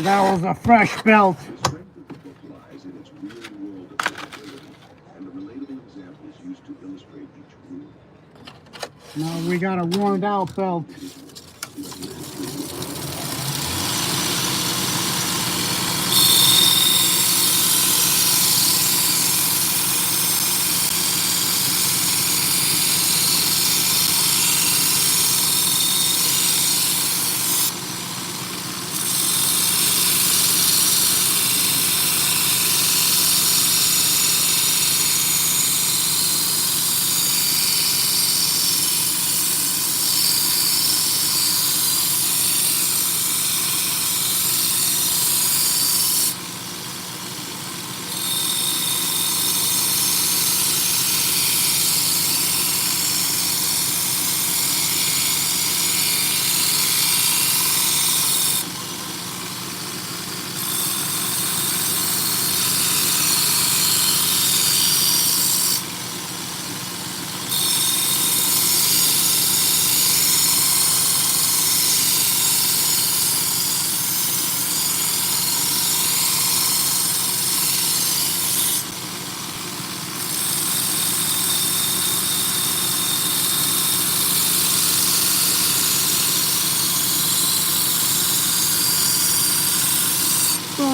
That was a fresh belt. The strength of the book lies in its real-world applicability and the relatable examples used to illustrate each rule. Now we got a worn out belt.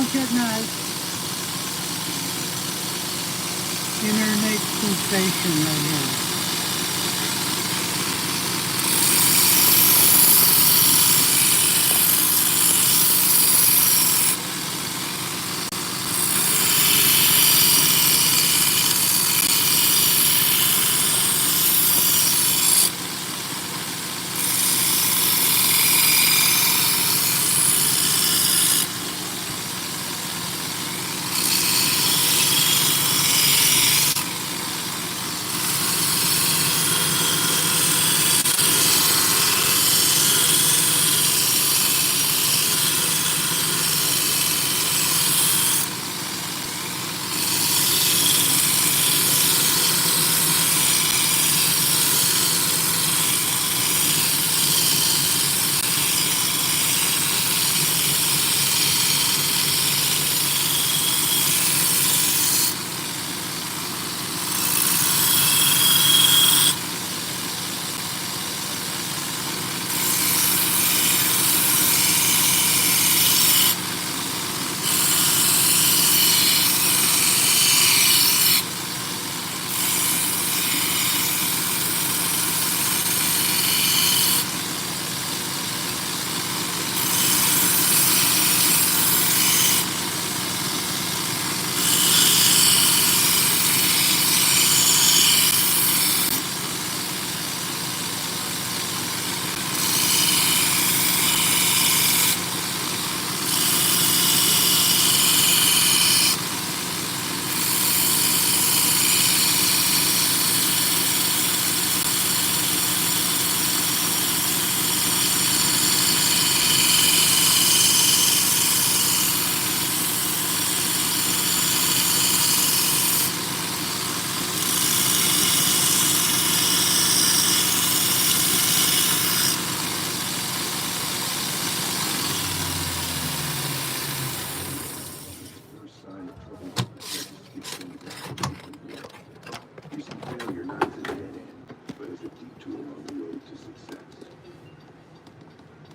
At night. Innate sensation right here.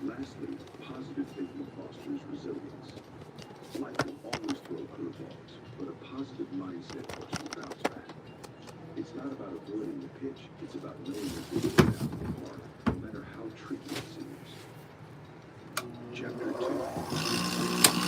Lastly, positive thinking fosters resilience. Life will always throw curveballs, but a positive mindset helps you bounce back. It's not about avoiding the pitch, it's about knowing that this is out of the park, no matter how tricky it seems. Chapter 2.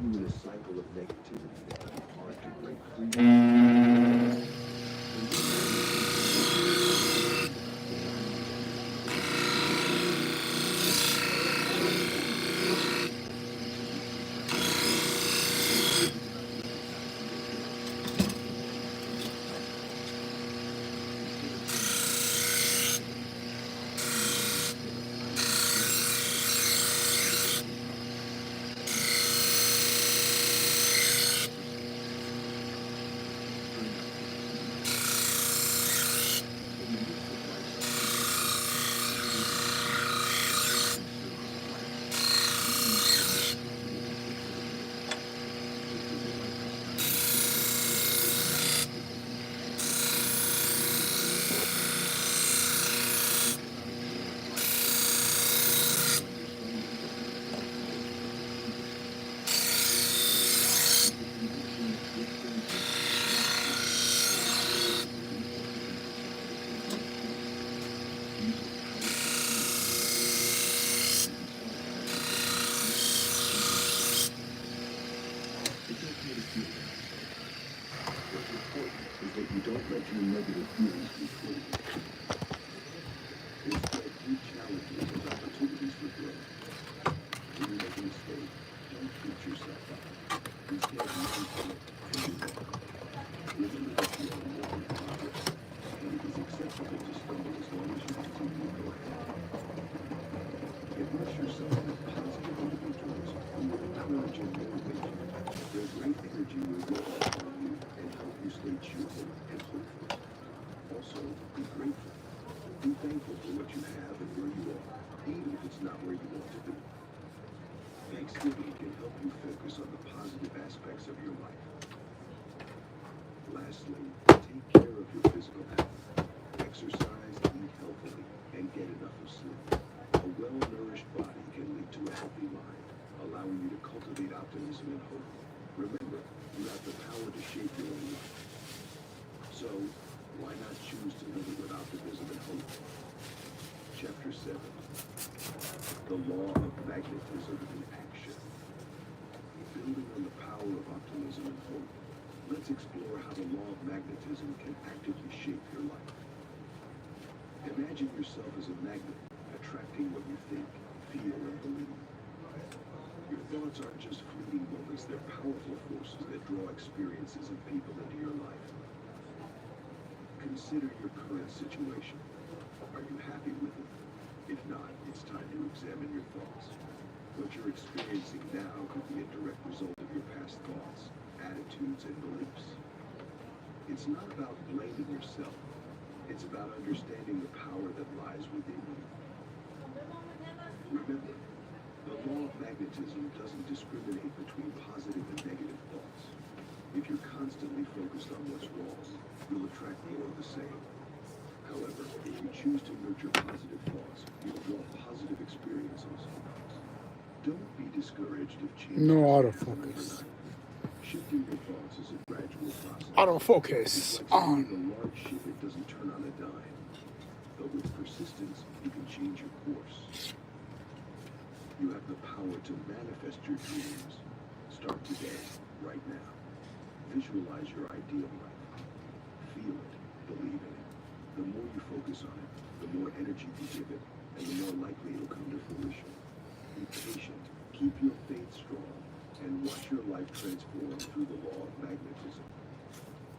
you in a cycle of negativity that can be hard to break free from. You don't let your negative feelings control you. Instead, view challenges as opportunities for growth. When you make a mistake, don't beat yourself up. Instead, mindful and move on. Remember that you are work in progress, and it is acceptable to stumble as long as you continue to go ahead. Immerse yourself in positive individuals who will encourage and motivate you. Their great energy will rub off on you and help you stay cheerful and hopeful. Also, be grateful. Be thankful for what you have and where you are, even if it's not where you want to be. Thanksgiving can help you focus on the positive aspects of your life. Lastly, take care of your physical health. Exercise, eat healthily, and get enough of sleep. A well-nourished body can lead to a healthy mind, allowing you to cultivate optimism and hope. Remember, you have the power to shape your own life. So, why not choose to live it with optimism and hope? Chapter 7. The Law of Magnetism in Action. Building on the power of optimism and hope, let's explore how the law of magnetism can actively shape your life. Imagine yourself as a magnet, attracting what you think, feel, and believe. Your thoughts aren't just fleeting moments, they're powerful forces that draw experiences and people into your life. Consider your current situation. Are you happy with it? If not, it's time to examine your thoughts. What you're experiencing now could be a direct result of your past thoughts, attitudes, and beliefs. It's not about blaming yourself. It's about understanding the power that lies within you. Remember, the law of magnetism doesn't discriminate between positive and negative thoughts. If you're constantly focused on what's wrong, you'll attract more of the same. However, if you choose to nurture positive thoughts, you'll draw positive experiences. Don't be discouraged if change No doesn't happen autofocus. overnight. Shifting your thoughts is a gradual process. Autofocus It's like on. steering a large ship, it doesn't turn on a dime. But with persistence, you can change your course. You have the power to manifest your dreams. Start today, right now. Visualize your ideal life. Feel it, believe in it. The more you focus on it, the more energy you give it, and the more likely it'll come to fruition. Be patient, keep your faith strong, and watch your life transform through the law of magnetism.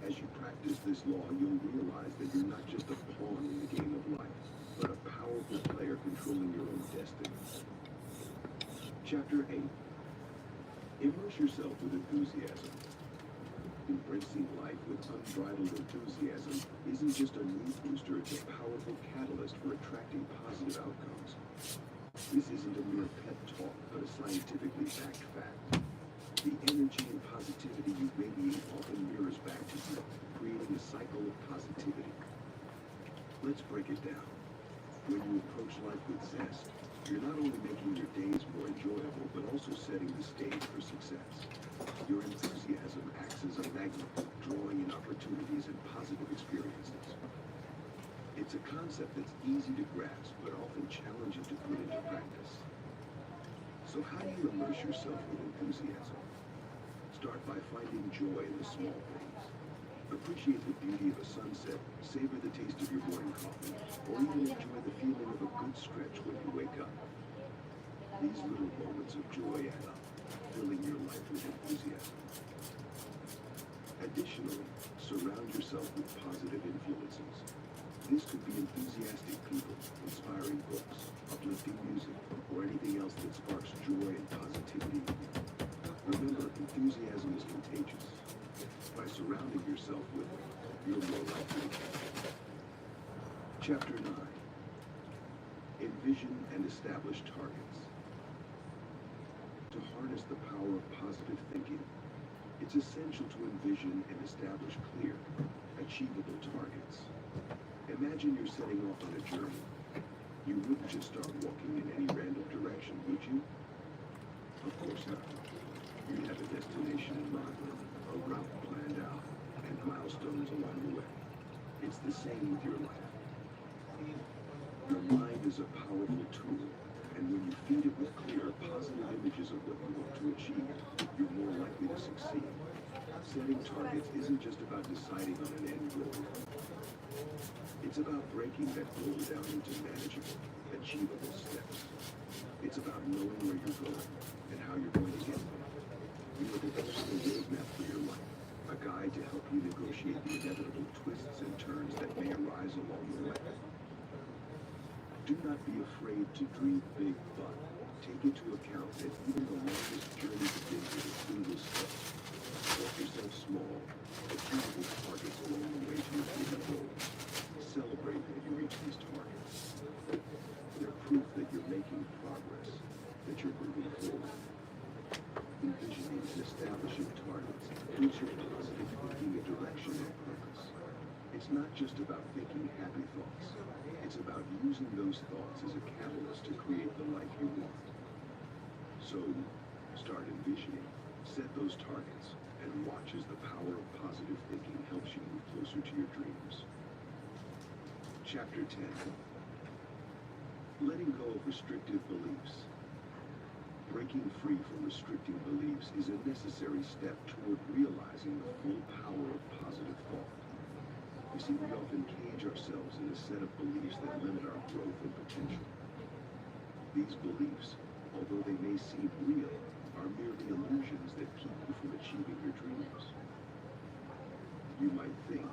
As you practice this law, you'll realize that you're not just a pawn in the game of life, but a powerful player controlling your own destiny. Chapter 8. Immerse yourself with enthusiasm. Embracing life with unbridled enthusiasm isn't just a mood booster, it's a powerful catalyst for attracting positive outcomes. This isn't a mere pep talk, but a scientifically backed fact. The energy and positivity you radiate often mirrors back to you, creating a cycle of positivity. Let's break it down. When you approach life with zest, you're not only making your days more enjoyable, but also setting the stage for success. Your enthusiasm acts as a magnet, drawing in opportunities and positive experiences. It's a concept that's easy to grasp, but often challenging to put into practice. So how do you immerse yourself with enthusiasm? Start by finding joy in the small things. Appreciate the beauty of a sunset, savor the taste of your morning coffee, or even enjoy the feeling of a good stretch when you wake up. These little moments of joy add up, filling your life with enthusiasm. Additionally, surround yourself with positive influences. This could be enthusiastic people, inspiring books, uplifting music, or anything else that sparks joy and positivity. Remember, enthusiasm is contagious. By surrounding yourself with it, you're more likely to catch it. Chapter 9. Envision and establish targets. To harness the power of positive thinking, it's essential to envision and establish clear, achievable targets. Imagine you're setting off on a journey. You wouldn't just start walking in any random direction, would you? Of course not. You'd have a destination in mind, a route planned out, and milestones along the way. It's the same with your life. Your mind is a powerful tool, and when you feed it with clear, positive images of what you want to achieve, you're more likely to succeed. Setting targets isn't just about deciding on an end goal. It's about breaking that goal down into manageable, achievable steps. It's about knowing where you're going and how you're going to get there. You are developing a roadmap for your life, a guide to help you negotiate the inevitable twists and turns that may arise along the way. Do not be afraid to dream big, but take into account that even the longest journey begins with a single step. Set yourself small, achievable targets along the way to your bigger goals. Celebrate that you reach these targets. They're proof that you're making progress, that you're moving forward. Envisioning and establishing targets gives your positive thinking a direction and purpose. It's not just about thinking happy thoughts. It's about using those thoughts as a catalyst to create the life you want. So, start envisioning, set those targets, and watch as the power of positive thinking helps you move closer to your dreams. Chapter 10. Letting go of restrictive beliefs. Breaking free from restricting beliefs is a necessary step toward realizing the full power of positive thought. You see, we often cage ourselves in a set of beliefs that limit our growth and potential. These beliefs, although they may seem real, are merely illusions that keep you from achieving your dreams. You might think,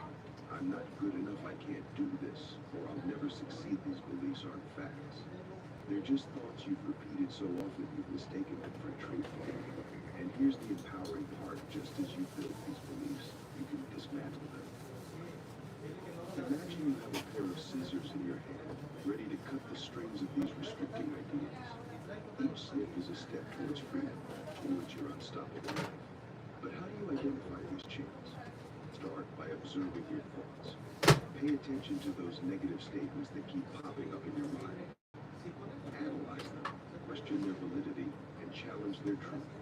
I'm not good enough, I can't do this, or I'll never succeed. These beliefs aren't facts. They're just thoughts you've repeated so often you've mistaken them for truth. And here's the empowering part: just as you build these beliefs, you can dismantle them. Imagine you have a pair of scissors in your hand, ready to cut the strings of these restricting ideas. Each snip is a step towards freedom, towards your unstoppable life. But how do you identify these chains? Start by observing your thoughts. Pay attention to those negative statements that keep popping up in your mind. Analyze them, question their validity, and challenge their truth.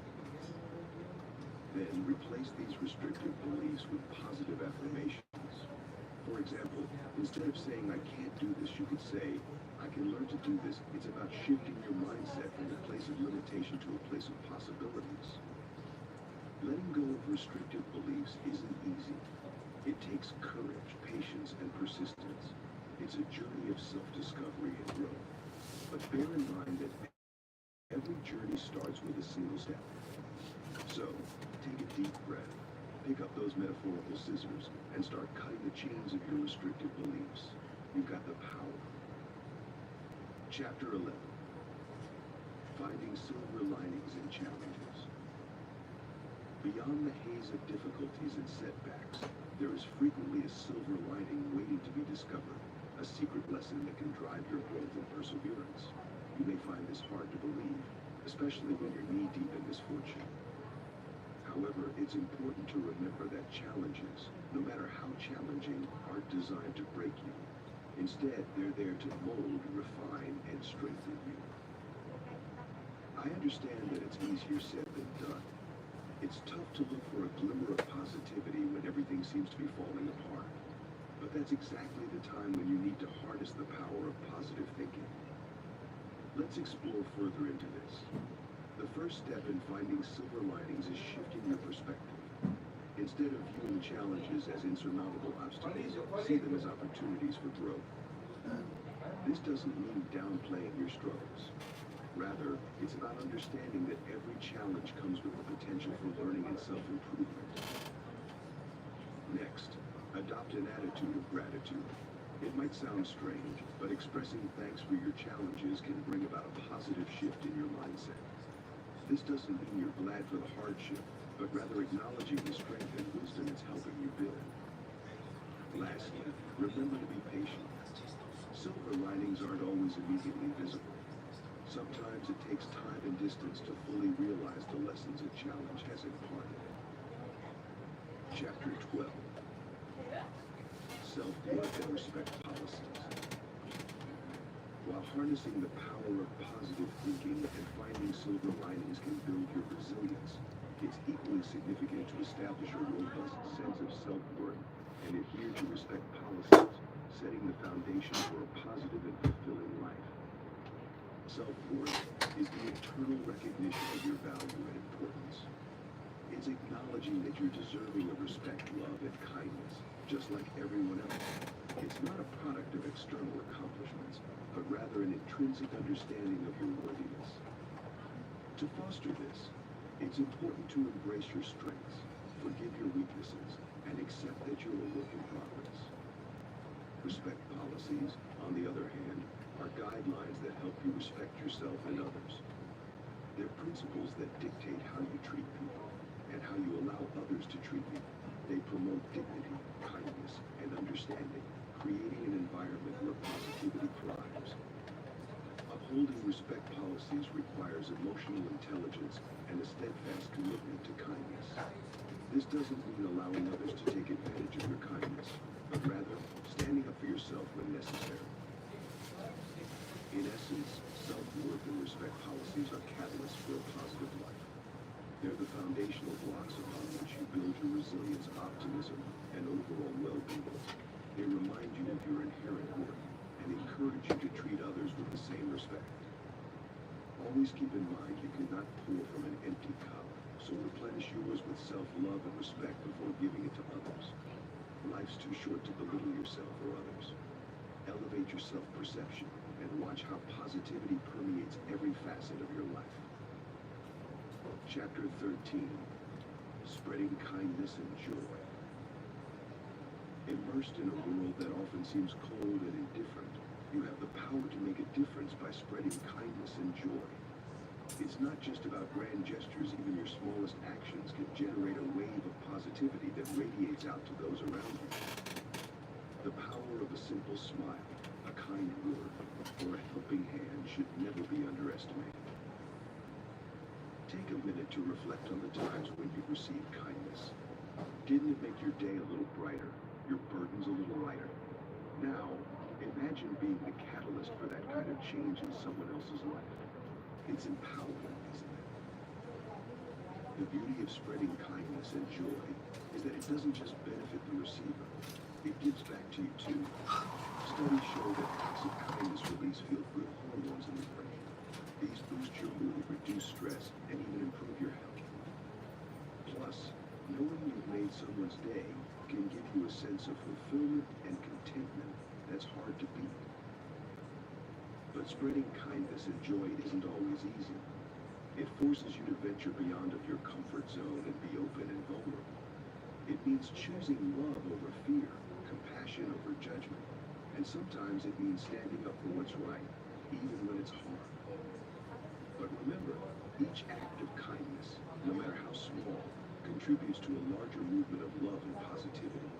Then replace these restrictive beliefs with positive affirmations. For example, instead of saying, I can't do this, you could say, I can learn to do this. It's about shifting your mindset from a place of limitation to a place of possibilities. Letting go of restrictive beliefs isn't easy. It takes courage, patience, and persistence. It's a journey of self-discovery and growth. But bear in mind that every journey starts with a single step. So, take a deep breath, pick up those metaphorical scissors, and start cutting the chains of your restrictive beliefs. You've got the power. Chapter 11. Finding silver linings in challenges. Beyond the haze of difficulties and setbacks, there is frequently a silver lining waiting to be discovered, a secret lesson that can drive your growth and perseverance. You may find this hard to believe, especially when you're knee-deep in misfortune. However, it's important to remember that challenges, no matter how challenging, aren't designed to break you. Instead, they're there to mold, refine, and strengthen you. I understand that it's easier said than done. It's tough to look for a glimmer of positivity when everything seems to be falling apart. But that's exactly the time when you need to harness the power of positive thinking. Let's explore further into this. The first step in finding silver linings is shifting your perspective. Instead of viewing challenges as insurmountable obstacles, see them as opportunities for growth. This doesn't mean downplaying your struggles. Rather, it's about understanding that every challenge comes with the potential for learning and self-improvement. Next, adopt an attitude of gratitude. It might sound strange, but expressing thanks for your challenges can bring about a positive shift in your mindset. This doesn't mean you're glad for the hardship, but rather acknowledging the strength and wisdom it's helping you build. Lastly, remember to be patient. Silver linings aren't always immediately visible. Sometimes it takes time and distance to fully realize the lessons a challenge has imparted. Chapter 12. Self-worth and respect policies. While harnessing the power of positive thinking and finding silver linings can build your resilience, it's equally significant to establish a robust sense of self-worth and adhere to respect policies, setting the foundation for a positive and fulfilling life. Self-worth is the internal recognition of your value and importance. It's acknowledging that you're deserving of respect, love, and kindness, just like everyone else. It's not a product of external accomplishments, but rather an intrinsic understanding of your worthiness. To foster this, it's important to embrace your strengths, forgive your weaknesses, and accept that you're a work in progress. Respect policies, on the other hand, are guidelines that help you respect yourself and others. They're principles that dictate how you treat people and how you allow others to treat you. They promote dignity, kindness, and understanding, creating an environment where positivity thrives. Upholding respect policies requires emotional intelligence and a steadfast commitment to kindness. This doesn't mean allowing others to take advantage of your kindness, but rather standing up for yourself when necessary. In essence, self-worth and respect policies are catalysts for a positive life. They're the foundational blocks upon which you build your resilience, optimism, and overall well-being. They remind you of your inherent worth and encourage you to treat others with the same respect. Always keep in mind you cannot pour from an empty cup, so replenish yours with self-love and respect before giving it to others. Life's too short to belittle yourself or others. Elevate your self-perception and watch how positivity permeates every facet of your life. Chapter 13. Spreading kindness and joy. Immersed in a world that often seems cold and indifferent, you have the power to make a difference by spreading kindness and joy. It's not just about grand gestures, even your smallest actions can generate a wave of positivity that radiates out to those around you. The power of a simple smile, a kind word, or a helping hand should never be underestimated. Take a minute to reflect on the times when you've received kindness. Didn't it make your day a little brighter, your burdens a little lighter? Now, imagine being the catalyst for that kind of change in someone else's life. It's empowering, isn't it? The beauty of spreading kindness and joy is that it doesn't just benefit the receiver, it gives back to you too. Studies show that acts of kindness release feel-good hormones in the brain. These boost your mood, reduce stress, and even improve your health. Plus, knowing you've made someone's day can give you a sense of fulfillment and contentment that's hard to beat. But spreading kindness and joy isn't always easy. It forces you to venture beyond of your comfort zone and be open and vulnerable. It means choosing love over fear, compassion over judgment, and sometimes it means standing up for what's right, even when it's hard. But remember, each act of kindness, no matter how small, contributes to a larger movement of love and positivity.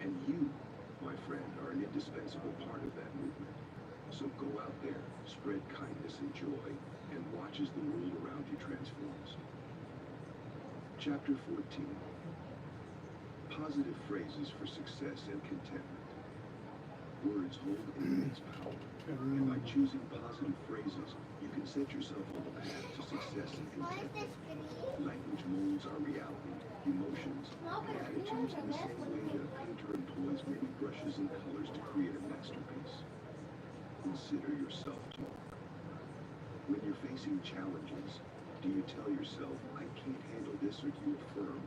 And you, my friend, are an indispensable part of that movement. So go out there, spread kindness and joy, and watch as the world around you transforms. Chapter 14. Positive phrases for success and contentment. Words hold immense power. And by choosing positive phrases, you can set yourself on the path to success and contentment. Language molds our reality, emotions, and attitudes in the same way that a painter employs many brushes and colors to create a masterpiece. Consider your self-talk. When you're facing challenges, Do you tell yourself, I can't handle this, or do you affirm,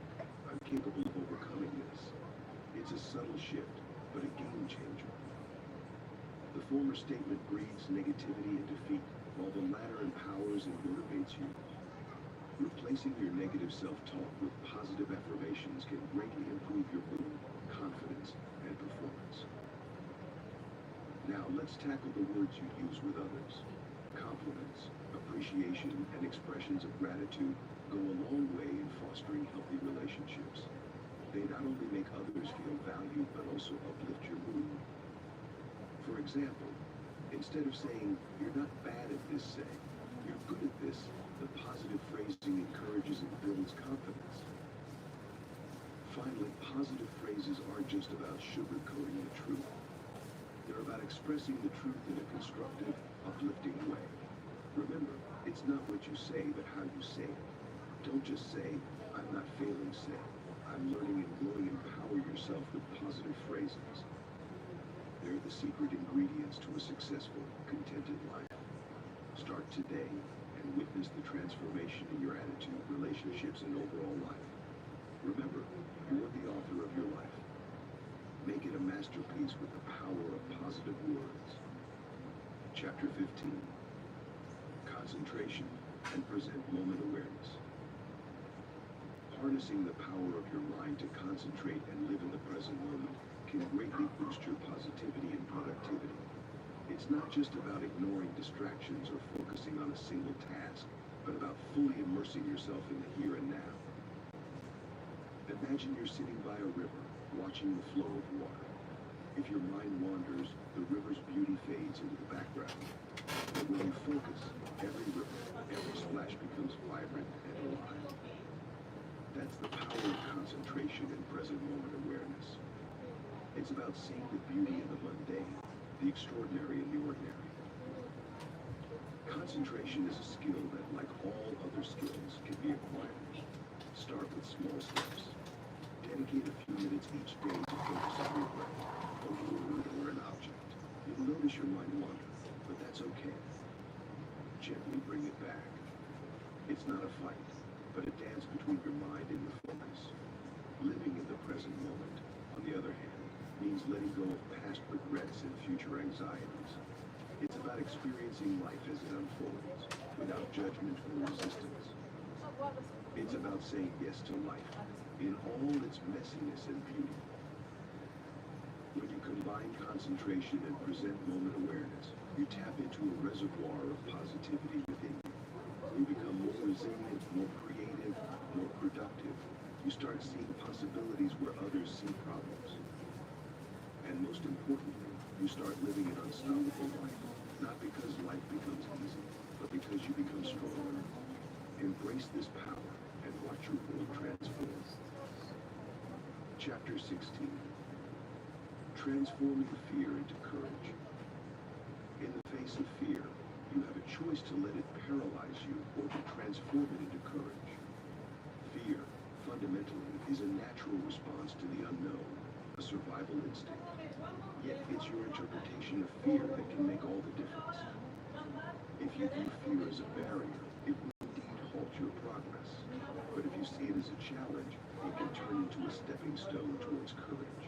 I'm capable of overcoming this? It's a subtle shift, but a game changer. The former statement breeds negativity and defeat, while the latter empowers and motivates you. Replacing your negative self-talk with positive affirmations can greatly improve your mood, confidence, and performance. Now let's tackle the words you use with others. Compliments, appreciation, and expressions of gratitude go a long way in fostering healthy relationships. They not only make others feel valued, but also uplift your mood. For example, instead of saying, you're not bad at this, say, you're good at this, the positive phrasing encourages and builds confidence. Finally, positive phrases aren't just about sugarcoating the truth. They're about expressing the truth in a constructive, uplifting way. Remember, it's not what you say, but how you say it. Don't just say, I'm not failing, say, I'm learning and growing. Empower yourself with positive phrases. They're the secret ingredients to a successful, contented life. Start today and witness the transformation in your attitude, relationships, and overall life. Remember, you're the author of your life. Make it a masterpiece with the power of positive words. Chapter 15. Concentration and present moment awareness. Harnessing the power of your mind to concentrate and live in the present moment can greatly boost your positivity and productivity. It's not just about ignoring distractions or focusing on a single task, but about fully immersing yourself in the here and now. Imagine you're sitting by a river, watching the flow of water. If your mind wanders, the river's beauty fades into the background. But when you focus, every river, every splash becomes vibrant and alive. That's the power of concentration and present moment awareness. It's about seeing the beauty in the mundane, the extraordinary in the ordinary. Concentration is a skill that, like all other skills, can be acquired. Start with small steps. Dedicate a few minutes each day to focus on your breath, a word, or an object. You'll notice your mind wander, but that's okay. Gently bring it back. It's not a fight, but a dance between your mind and your focus. Living in the present moment, on the other hand, means letting go of past regrets and future anxieties. It's about experiencing life as it unfolds, without judgment or resistance. It's about saying yes to life, in all its messiness and beauty. When you combine concentration and present moment awareness, you tap into a reservoir of positivity within you. You become more resilient, more creative, more productive. You start seeing possibilities where others see problems. And most importantly, you start living an unstoppable life, not because life becomes easy, but because you become stronger. Embrace this power and watch your world transform. Chapter 16. Transforming fear into courage. In the face of fear, you have a choice to let it paralyze you or to transform it into courage. Fear, fundamentally, is a natural response to the unknown, a survival instinct. Yet it's your interpretation of fear that can make all the difference. If you view fear as a barrier, it will indeed halt your progress. But if you see it as a challenge, it can turn into a stepping stone towards courage.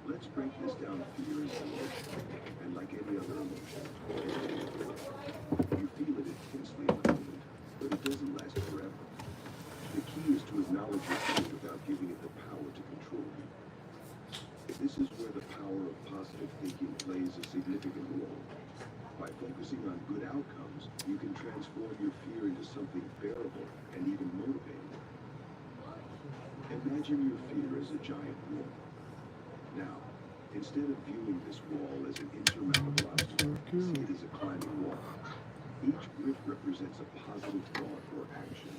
Let's break this down. Fear is an emotion, and like any other emotion, you feel it intensely in the moment, but it doesn't last forever. The key is to acknowledge your fear without giving it the power to control you. This is where the power of positive thinking plays a significant role. By focusing on good outcomes, you can transform your fear into something bearable and even motivating. Imagine your fear as a giant wall. Now, instead of viewing this wall as an insurmountable obstacle, see it as a climbing wall. Each brick represents a positive thought or action,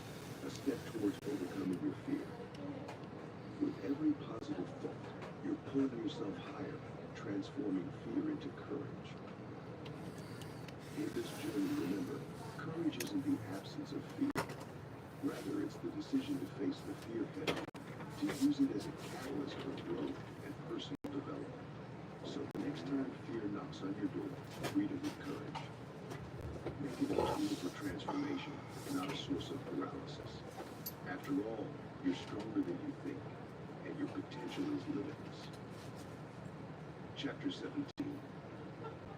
a step towards overcoming your fear. With every positive thought, you're pulling yourself higher, transforming fear into courage. In this journey, remember, courage isn't the absence of fear. Rather, it's the decision to face the fear head-on, to use it as a catalyst for growth and personal development. So the next time fear knocks on your door, greet it with courage. Make it it a tool for transformation, not a source of paralysis. After all, you're stronger than you think, and your potential is limitless. Chapter 17.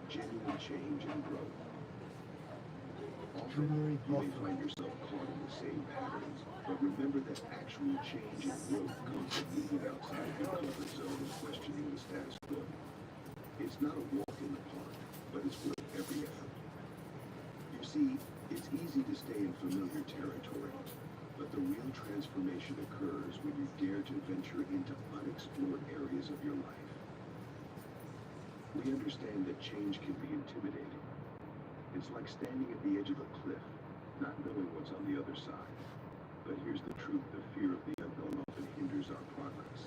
Genuine change and growth. Often, you may find yourself caught in the same patterns, but remember that actual change and growth comes from moving outside of your comfort zone and questioning the status quo. It's not a walk in the park, but it's worth every effort. You see, it's easy to stay in familiar territory, but the real transformation occurs when you dare to venture into unexplored areas of your life. We understand that change can be intimidating. It's like standing at the edge of a cliff, not knowing what's on the other side. But here's the truth, the fear of the unknown often hinders our progress.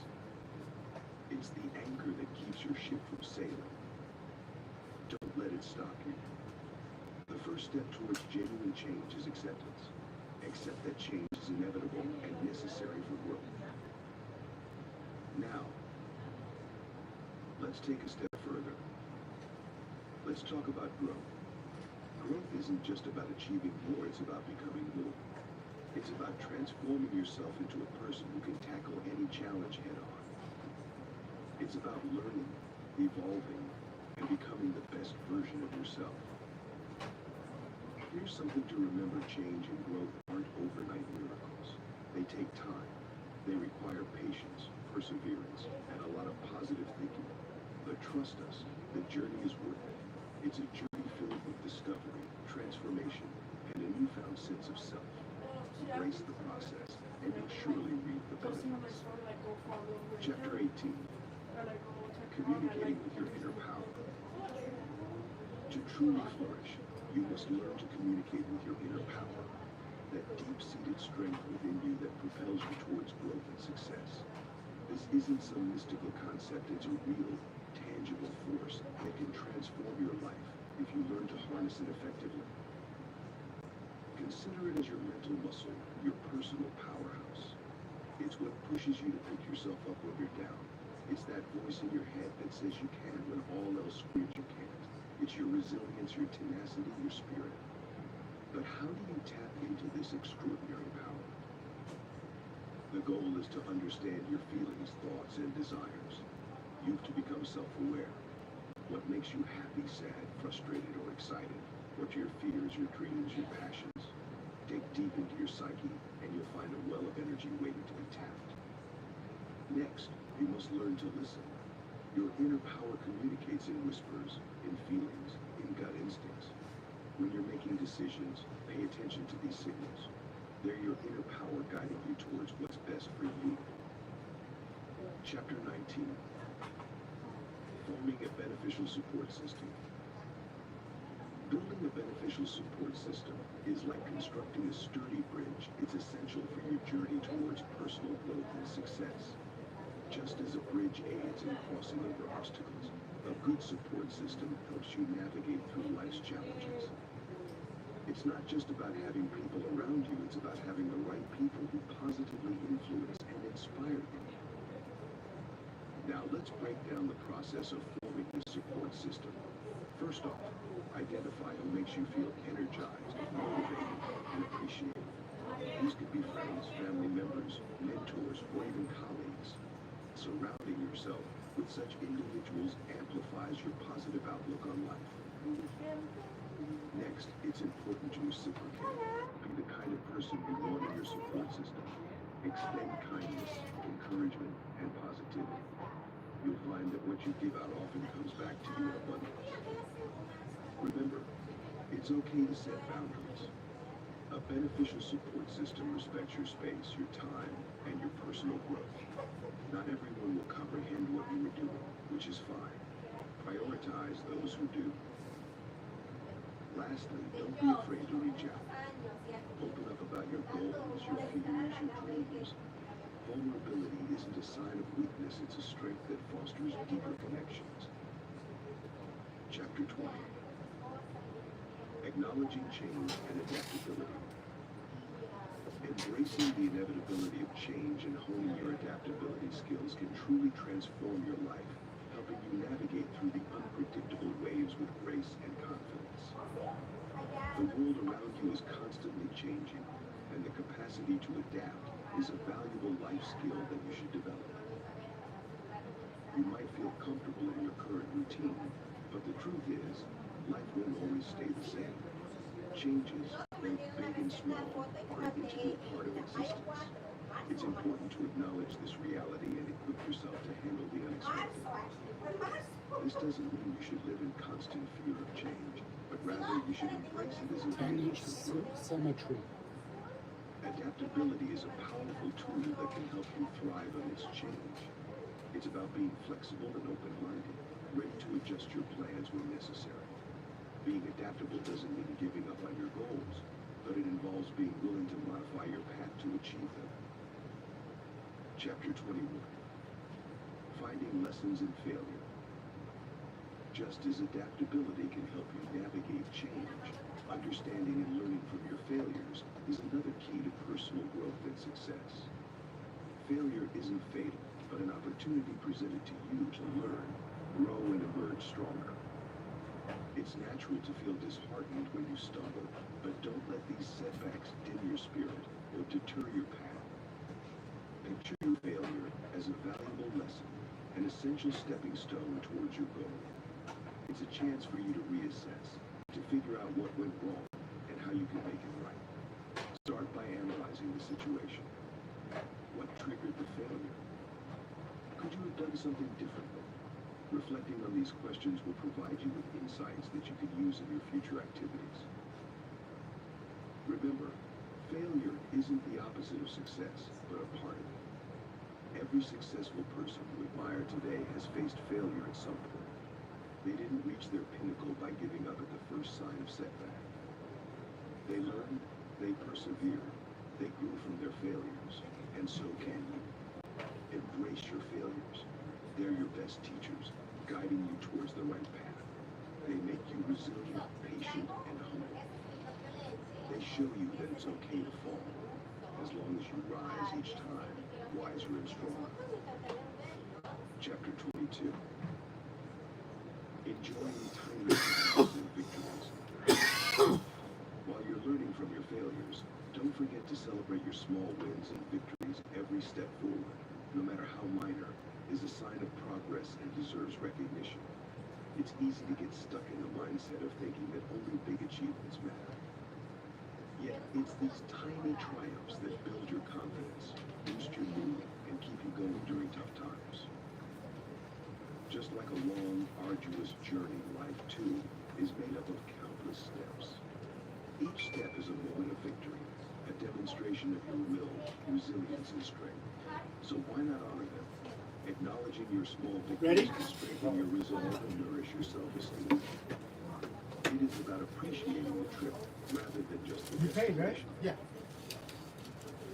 It's the anchor that keeps your ship from sailing. Don't let it stop you. The first step towards genuine change is acceptance. Accept that change is inevitable and necessary for growth. Now, let's take a step further. Let's talk about growth. Growth isn't just about achieving more, it's about becoming more. It's about transforming yourself into a person who can tackle any challenge head on. It's about learning, evolving, and becoming the best version of yourself. Here's something to remember: change and growth aren't overnight miracles. They take time. They require patience, perseverance, and a lot of positive thinking. But trust us, the journey is worth it. It's a journey filled with discovery, transformation, and a newfound sense of self. Embrace the process, and you'll surely reap the benefits. Chapter 18. Communicating with your inner power. To truly flourish, you must learn to communicate with your inner power, that deep-seated strength within you that propels you towards growth and success. This isn't some mystical concept, it's a real, tangible force that can transform your life if you learn to harness it effectively. Consider it as your mental muscle, your personal powerhouse. It's what pushes you to pick yourself up when you're down. It's that voice in your head that says you can when all else screams you can't. It's your resilience, your tenacity, your spirit. But how do you tap into this extraordinary power? The goal is to understand your feelings, thoughts, and desires. You've to become self-aware. What makes you happy, sad, frustrated, or excited? What are your fears, your dreams, your passions? Dig deep into your psyche, and you'll find a well of energy waiting to be tapped. Next, you must learn to listen. Your inner power communicates in whispers, in feelings, in gut instincts. When you're making decisions, pay attention to these signals. They're your inner power guiding you towards what's best for you. Chapter 19. Forming a beneficial support system. Building a beneficial support system is like constructing a sturdy bridge. It's essential for your journey towards personal growth and success. Just as a bridge aids in crossing over obstacles, a good support system helps you navigate through life's challenges. It's not just about having people around you, it's about having the right people who positively influence and inspire you. Now let's break down the process of forming this support system. First off, identify who makes you feel energized, motivated, and appreciated. These could be friends, family members, mentors, or even colleagues. Surrounding yourself with such individuals amplifies your positive outlook on life. Next, it's important to reciprocate. Be the kind of person you want in your support system. Extend kindness, encouragement, and positivity. You'll find that what you give out often comes back to you in abundance. Remember, it's okay to set boundaries. A beneficial support system respects your space, your time, and your personal growth. Not everyone will comprehend what you are doing, which is fine. Prioritize those who do. Lastly, don't be afraid to reach out. Open up about your goals, your fears, your dreams. Vulnerability isn't a sign of weakness, it's a strength that fosters deeper connections. Chapter 20. Acknowledging change and adaptability. Embracing the inevitability of change and honing your adaptability skills can truly transform your life, helping you navigate through the unpredictable waves with grace and confidence. The world around you is constantly changing, and the capacity to adapt is a valuable life skill that you should develop. You might feel comfortable in your current routine, but the truth is, life won't always stay the same. Changes, both big and small, are an integral part of existence. It's important to acknowledge this reality and equip yourself to handle the unexpected. This doesn't mean you should live in constant fear of change, but rather you should embrace it as a And vehicle for growth. symmetry. Adaptability is a powerful tool that can help you thrive amidst change. It's about being flexible and open-minded, ready to adjust your plans when necessary. Being adaptable doesn't mean giving up on your goals, but it involves being willing to modify your path to achieve them. Chapter 21. Finding lessons in failure. Just as adaptability can help you navigate change, understanding and learning from your failures is another key to personal growth and success. Failure isn't fatal, but an opportunity presented to you to learn, grow, and emerge stronger. It's natural to feel disheartened when you stumble, but don't let these setbacks dim your spirit or deter your path. Picture your failure as a valuable lesson, an essential stepping stone towards your goal. It's a chance for you to reassess, to figure out what went wrong and how you can make it right. Start by analyzing the situation. What triggered the failure? Could you have done something differently? Reflecting on these questions will provide you with insights that you can use in your future activities. Remember, failure isn't the opposite of success, but a part of it. Every successful person you admire today has faced failure at some point. They didn't reach their pinnacle by giving up at the first sign of setback. They learned, they persevered, they grew from their failures, and so can you. Embrace your failures. They're your best teachers, guiding you towards the right path. They make you resilient, patient, and humble. They show you that it's okay to fall, as long as you rise each time, wiser and stronger. Chapter 22. Enjoying tiny triumphs and victories. While you're learning from your failures, don't forget to celebrate your small wins and victories. Every step forward, no matter how minor, is a sign of progress and deserves recognition. It's easy to get stuck in the mindset of thinking that only big achievements matter. Yet, it's these tiny triumphs that build your confidence, boost your mood, and keep you going during tough times. Just like a long, arduous journey, life too is made up of countless steps. Each step is a moment of victory, a demonstration of your will, resilience, and strength. So why not honor them? Acknowledging your small victories can strengthen your resolve and nourish your self-esteem. It is about appreciating the trip rather than just the destination. Yeah.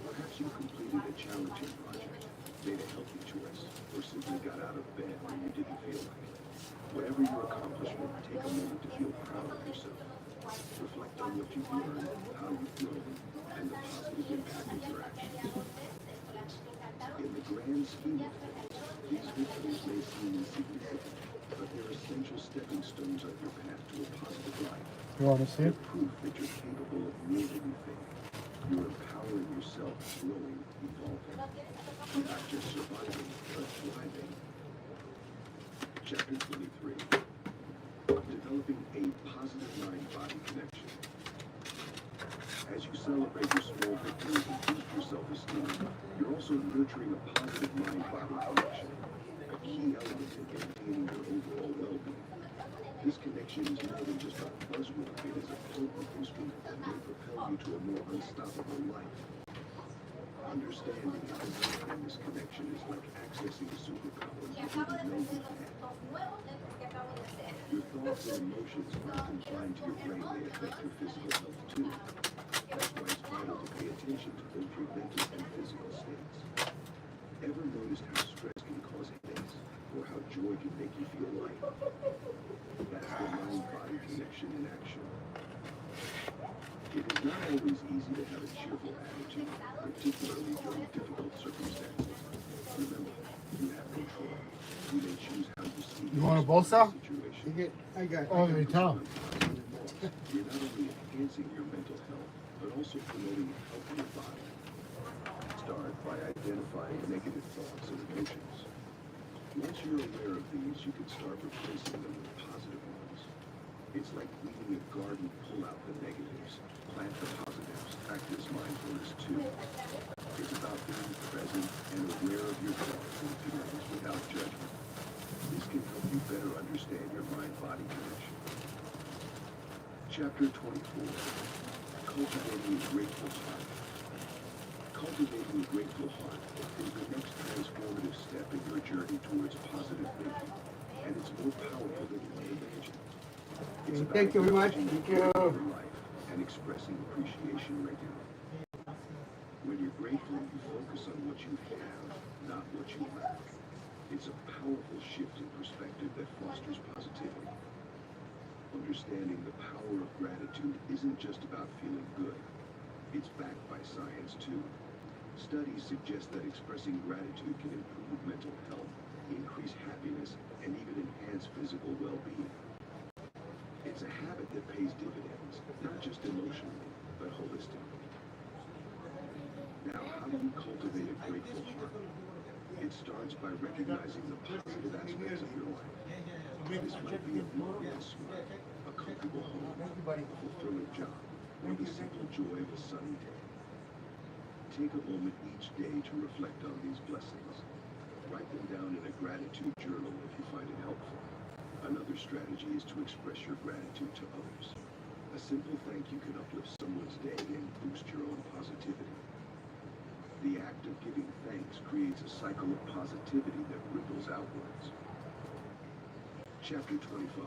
Perhaps you completed a challenging project, made a healthy choice, or simply got out of bed when you didn't feel like it. Whatever your accomplishment, take a moment to feel proud of yourself. Reflect on what you've learned, how you've grown, and the positive impact of your actions. In the grand scheme of things, these victories may seem insignificant, but they're essential stepping stones on your path to a positive life. You want to see They're it? proof that you're capable of more than you think. You're empowering yourself, growing, evolving. You're not just surviving, but thriving. Chapter 23. Developing a positive mind-body connection. As you celebrate your small victories and boost your self-esteem, you're also nurturing a positive mind-body connection, a key element in maintaining your overall well-being. This connection is more than just a buzzword. It is a potent instrument that may propel you to a more unstoppable life. Understanding and developing this connection is like accessing a superpower you didn't know you had. Your thoughts and emotions aren't confined to your brain, they affect your physical health too. That's why it's vital to pay attention to both your mental and physical states. Ever noticed how stress can cause headaches, or how joy can make you feel light? That's the mind-body connection in action. It is not always easy to have a cheerful attitude, particularly during difficult circumstances. Remember, you have control. You may choose how you see You want a bolsa? situation. I got Oh, they tell. You're not only enhancing your mental health, but also promoting a healthier body. Start by identifying negative thoughts and emotions. Once you're aware of these, you can start replacing them with positive ones. It's like weeding a garden, pull out the negatives, plant the positives. Practice mindfulness too. It's about being present and aware of your thoughts and feelings without judgment. This can help you better understand your mind-body connection. Chapter 24. Cultivating a Grateful Heart. Cultivating a grateful heart is the next transformative step in your journey towards positive thinking, and it's more powerful than you may imagine. It's about Thank you very much. acknowledging the Thank you. beauty of your life and expressing appreciation regularly. When you're grateful, you focus on what you have, not what you lack. It's a powerful shift in perspective that fosters positivity. Understanding the power of gratitude isn't just about feeling good. It's backed by science too. Studies suggest that expressing gratitude can improve mental health, increase happiness, and even enhance physical well-being. It's a habit that pays dividends, not just emotionally, but holistically. Now, how do you cultivate a grateful heart? It starts by recognizing the positive aspects of your life. This might be a glorious smile, a comfortable home, a fulfilling job, or the simple joy of a sunny day. Take a moment each day to reflect on these blessings. Write them down in a gratitude journal if you find it helpful. Another strategy is to express your gratitude to others. A simple thank you can uplift someone's day and boost your own positivity. The act of giving thanks creates a cycle of positivity that ripples outwards. Chapter 25.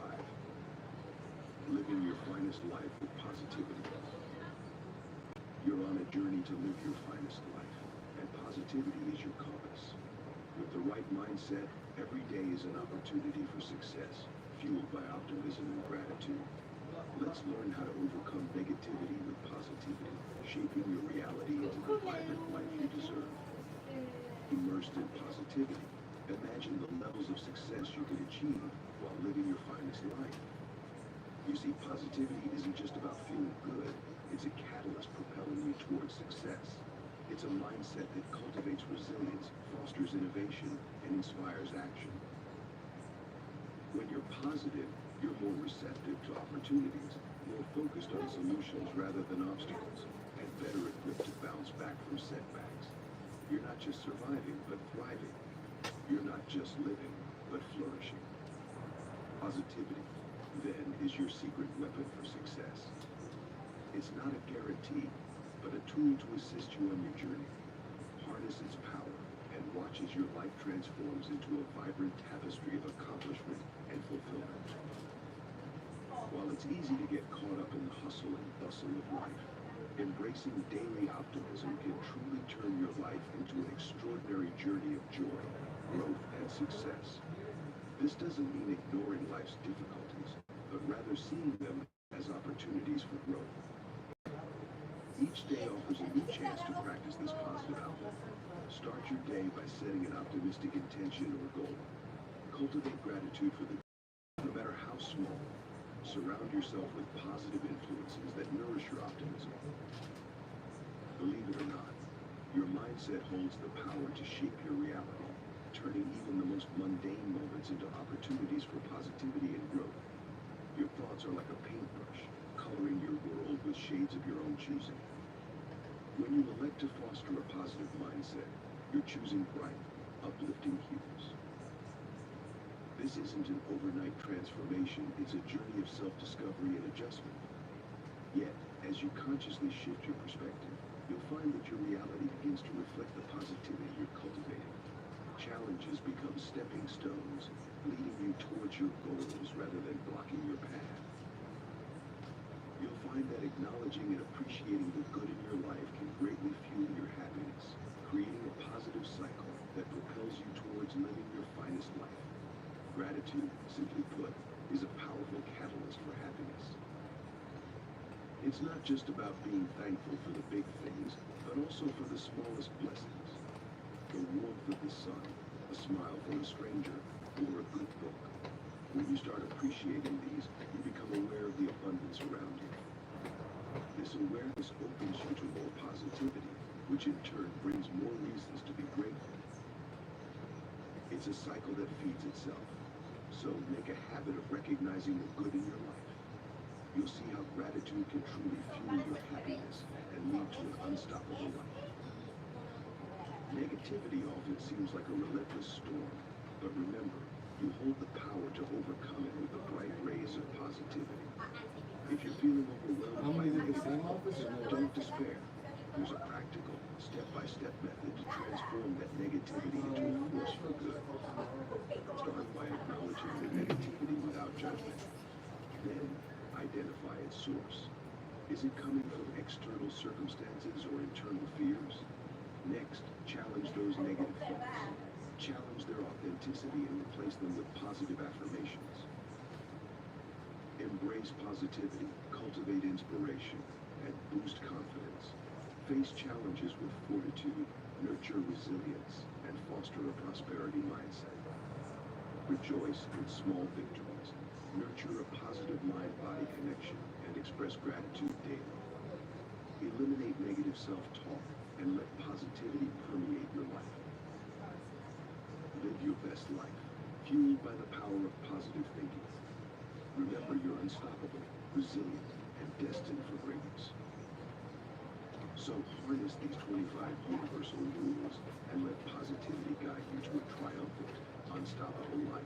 Living your finest life with positivity. You're on a journey to live your finest life, and positivity is your compass. With the right mindset, every day is an opportunity for success, fueled by optimism and gratitude. Let's learn how to overcome negativity with positivity, shaping your reality into the vibrant life you deserve. Immersed in positivity, imagine the levels of success you can achieve while living your finest life. You see, positivity isn't just about feeling good, it's a catalyst propelling you towards success. It's a mindset that cultivates resilience, fosters innovation, and inspires action. When you're positive, you're more receptive to opportunities, more focused on solutions rather than obstacles, and better equipped to bounce back from setbacks. You're not just surviving, but thriving. You're not just living, but flourishing. Positivity, then, is your secret weapon for success. It's not a guarantee, but a tool to assist you on your journey. Harness its power and watch as your life transforms into a vibrant tapestry of accomplishment and fulfillment. While it's easy to get caught up in the hustle and bustle of life, embracing daily optimism can truly turn your life into an extraordinary journey of joy, growth, and success. This doesn't mean ignoring life's difficulties, but rather seeing them as opportunities for growth. Each day offers a new chance to practice this positive outlook. Start your day by setting an optimistic intention or goal. Cultivate gratitude for the day, no matter how small. Surround yourself with positive influences that nourish your optimism. Believe it or not, your mindset holds the power to shape your reality, turning even the most mundane moments into opportunities for positivity and growth. Your thoughts are like a paintbrush, coloring your world with shades of your own choosing. When you elect to foster a positive mindset, you're choosing bright, uplifting hues. This isn't an overnight transformation, it's a journey of self-discovery and adjustment. Yet, as you consciously shift your perspective, you'll find that your reality begins to reflect the positivity you're cultivating. Challenges become stepping stones, leading you towards your goals rather than blocking your path. You'll find that acknowledging and appreciating the good in your life can greatly fuel your happiness, creating a positive cycle that propels you towards living your finest life. Gratitude, simply put, is a powerful catalyst for happiness. It's not just about being thankful for the big things, but also for the smallest blessings. The warmth of the sun, a smile from a stranger, or a good book. When you start appreciating these, you become aware of the abundance around you. This awareness opens you to more positivity, which in turn brings more reasons to be grateful. It's a cycle that feeds itself. So make a habit of recognizing the good in your life. You'll see how gratitude can truly fuel your happiness and lead to an unstoppable life. Negativity often seems like a relentless storm, but remember, you hold the power to overcome it with the bright rays of positivity. If you're feeling overwhelmed by negative thoughts, don't despair. There's a practical, step-by-step method to transform that negativity into a force for good. Start by acknowledging the negativity without judgment. Then, identify its source. Is it coming from external circumstances or internal fears? Next, challenge those negative thoughts. Challenge their authenticity and replace them with positive affirmations. Embrace positivity, cultivate inspiration, and boost confidence. Face challenges with fortitude, nurture resilience, and foster a prosperity mindset. Rejoice in small victories, nurture a positive mind-body connection, and express gratitude daily. Eliminate negative self-talk and let positivity permeate your life. Live your best life, fueled by the power of positive thinking. Remember you're unstoppable, resilient, and destined for greatness. So harness these 25 universal rules and let positivity guide you to a triumphant, unstoppable life.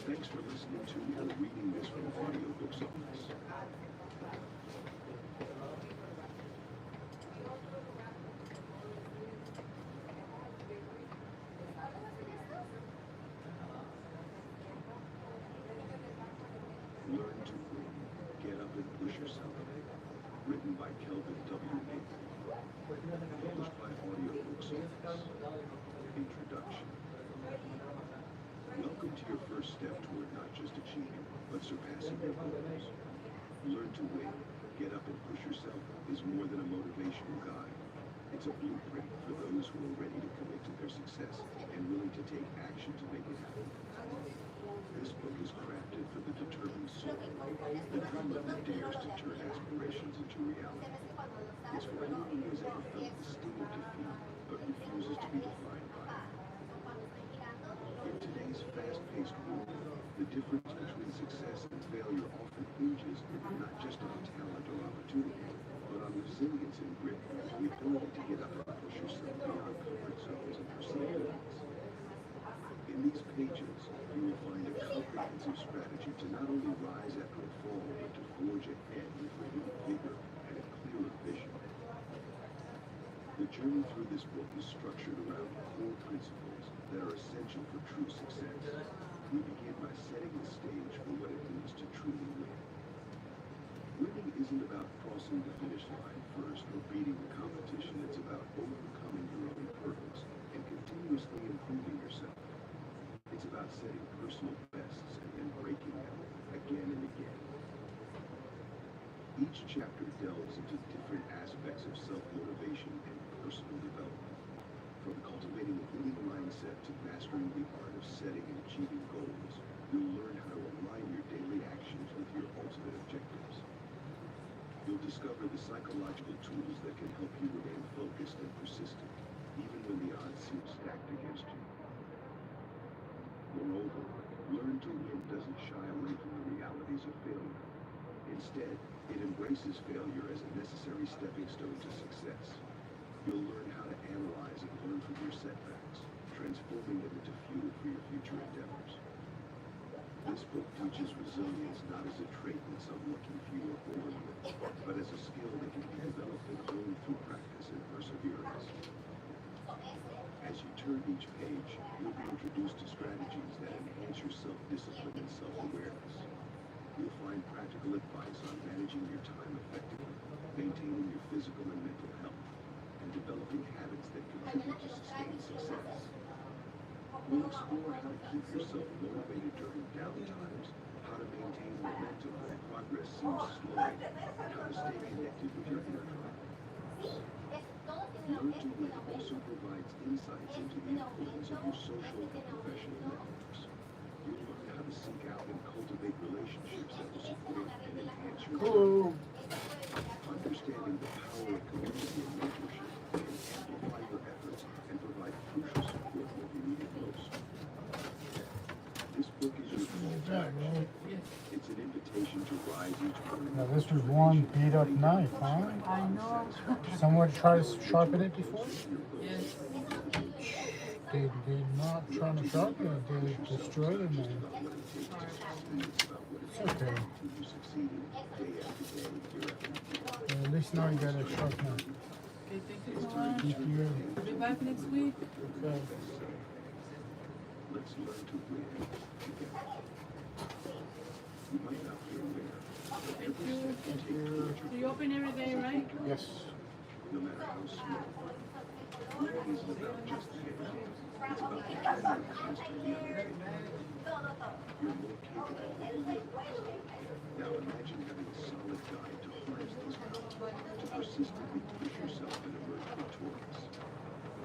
Thanks for listening to or reading this from Audiobooks Office. Learn to win. Get up and push yourself. Written by Kelvin W. Nathan. Published by Audiobooks Office. Introduction. Welcome to your first step toward not just achieving, but surpassing your goals. Learn to win. Get up and push yourself is more than a motivational guide. It's a blueprint for those who are ready to commit to their success and willing to take action to make it happen. This book is crafted for the determined soul, the dreamer who dares to turn aspirations into reality. It's for anyone who has ever felt the sting of defeat, but refuses to be defined by it. In today's fast-paced world, the difference between success and failure often hinges not just on talent or opportunity, but on resilience and grit, the ability to get up and push yourself beyond comfort zones and perceived limits. In these pages, you will find a comprehensive strategy to not only rise after a fall, but to forge ahead with renewed vigor and a clearer vision. The journey through this book is structured around core principles that are essential for true success. We begin by setting the stage for what it means to truly win. Winning isn't about crossing the finish line first or beating the competition. It's about overcoming your own hurdles and continuously improving yourself. It's about setting personal bests and then breaking them again and again. Each chapter delves into different aspects of self-motivation and personal development. From cultivating a winning mindset to mastering the art of setting and achieving goals, you'll learn how to align your daily actions with your ultimate objectives. You'll discover the psychological tools that can help you remain focused and persistent, even when the odds seem stacked against you. Moreover, Learn to Win doesn't shy away from the realities of failure. Instead, it embraces failure as a necessary stepping stone to success. You'll learn how to analyze and learn from your setbacks, transforming them into fuel for your future endeavors. This book teaches resilience not as a trait that some lucky few are born with, but as a skill that can be developed and honed through practice and perseverance. As you turn each page, you'll be introduced to strategies that enhance your self-discipline and self-awareness. You'll find practical advice on managing your time effectively, maintaining your physical and mental health, and developing habits that contribute to sustained success. We'll explore how to keep yourself motivated during downtimes, how to maintain momentum when progress seems slow, and how to stay connected with your inner drive. Learn to Win also provides insights into the importance of your social and professional networks. You'll learn how to seek out and cultivate relationships that will support and enhance your Hello. growth. Understanding the power of community and mentorship can amplify your efforts and provide crucial support when you need it most. This book is your call to action. It's an invitation to rise each morning. Now this was one beat up knife, huh? I know. Someone tried to sharpen it before? Yes. They not trying to sharpen it, they destroyed it, man. It's okay. At least now you got a sharp knife. Okay, thank you so much. Thank you. I'll be back next week. Okay. Let's learn to win together. You might not be aware, but Thank every you. step you take towards So your you open every day, right? Yes. no matter how small, winning isn't about just the end. It's about becoming a constantly undertaking. You're more capable than you realize. Now imagine having a solid guide to harness this power, to persistently push yourself and emerge victorious.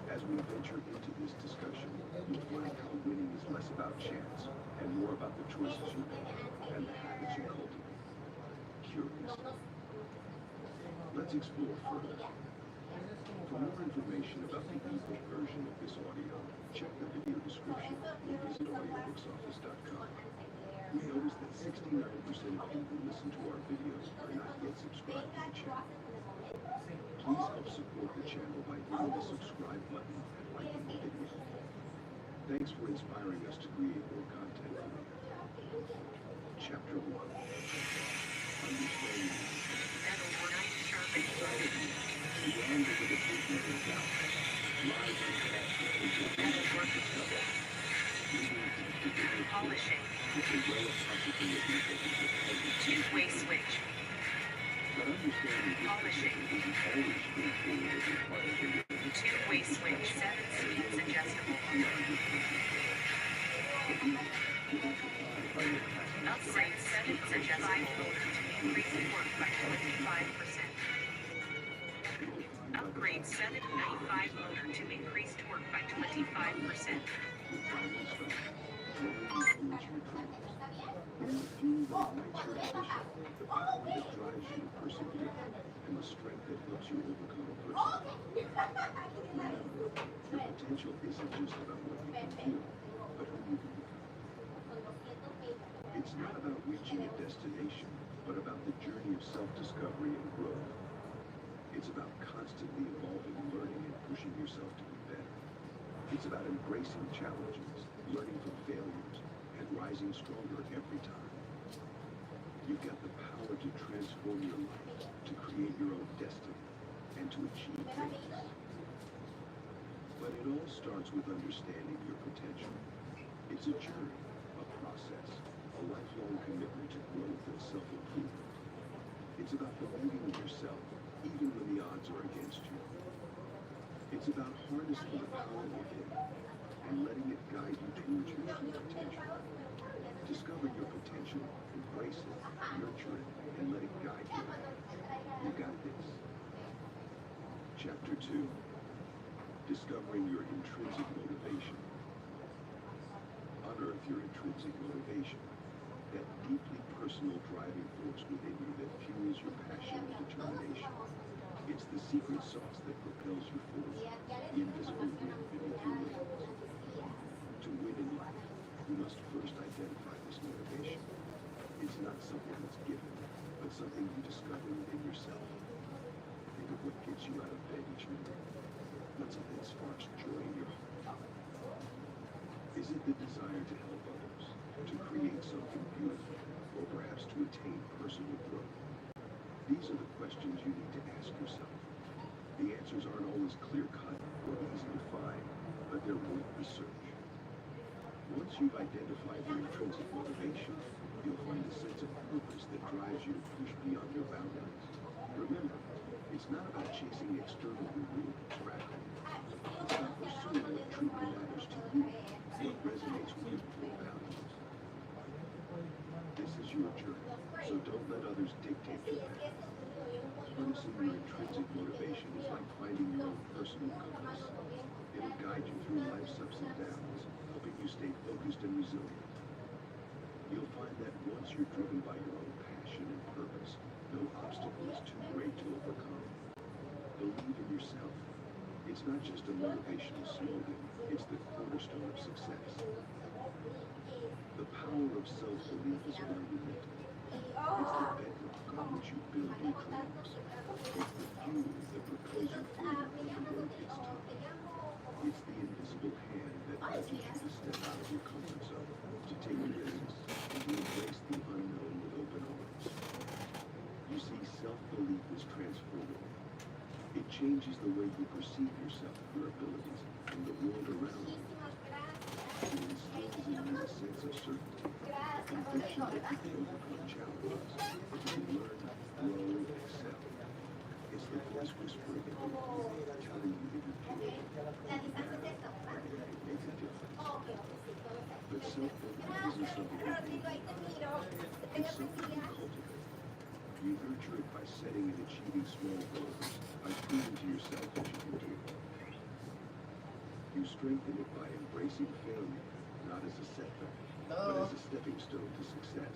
As we venture into this discussion, you'll find how winning is less about chance and more about the choices you make and the habits you cultivate. Curious? Let's explore further. For more information about the ebook version of this audio, check the video description or visit audiobooksoffice.com. We notice that 69% of you who listen to our videos are not yet subscribed to the channel. Please help support the channel by hitting the subscribe button and liking the video. Thanks for inspiring us to create more content for you. Chapter 1. Understanding inside of you, beyond the limitations of doubt, lies the passion and potential to discover. Leading to the Polishing. with a well of possibilities that you have Two-way switch. But understanding this Polishing. isn't always straightforward. It requires a little bit Two-way switch. 7 speeds adjustable. Upgrade settings adjustable. Increase torque by 25%. Upgrade 795 motor to increase torque by 25%. It's the fuel that ignites your ambition, the power that drives you to persevere, and the strength that helps you overcome adversity. Remember, your potential isn't just about what you can do, but who you can become. It's not about reaching a destination, but about the journey of self-discovery and growth. It's about constantly evolving, learning, and pushing yourself to be better. It's about embracing challenges, learning from failures, and rising stronger every time. You've got the power to transform your life, to create your own destiny, and to achieve greatness. But it all starts with understanding your potential. It's a journey, a process, a lifelong commitment to growth and self-improvement. It's about believing in yourself, even when the odds are against you. It's about harnessing the power within and letting it guide you towards your true potential. Discover your potential, embrace it, nurture it, and let it guide you. You got this. Chapter 2. Discovering your intrinsic motivation. Unearth your intrinsic motivation, that deeply personal driving force within you that fuels your passion and determination. It's the secret sauce that propels you forward, the invisible wind beneath your wings. To win in life, you must first identify this motivation. It's not something that's given, but something you discover within yourself. Think of what gets you out of bed each morning. What's it that sparks joy in your heart? Is it the desire to help others, to create something beautiful, or perhaps to attain personal growth? These are the questions you need to ask yourself. The answers aren't always clear-cut or easy to find, but they're worth the search. Once you've identified your intrinsic motivation, you'll find a sense of purpose that drives you to push beyond your boundaries. Remember, it's not about chasing external rewards or accolades. It's about pursuing what truly matters to you, what resonates with your core values. This is your journey, so don't let others dictate your path. Harnessing your intrinsic motivation is like finding your own personal compass. It'll guide you through life's ups and downs, helping you stay focused and resilient. You'll find that once you're driven by your own passion and purpose, no obstacle is too great to overcome. Believe in yourself. It's not just a motivational slogan, it's the cornerstone of success. The power of self-belief is monumental. It's the bedrock on which you build your dreams. It's the fuel that propels you forward when the road gets tough. It's the invisible hand that nudges you to step out of your comfort zone, to take risks, and to embrace the unknown with open arms. You see, self-belief is transformative. It changes the way you perceive yourself, your abilities, and the world around you. It instills in you a sense of certainty, a conviction that you can overcome challenges, that you can learn, grow, and excel. It's the voice whispering in your ear, telling you that you're capable, that you matter, and that you make a difference. But self-belief isn't something you do. It's something you cultivate. You nurture it by setting and achieving small goals, by proving to yourself that you can do it. You strengthen it by embracing failure, not as a setback, but as a stepping stone to success.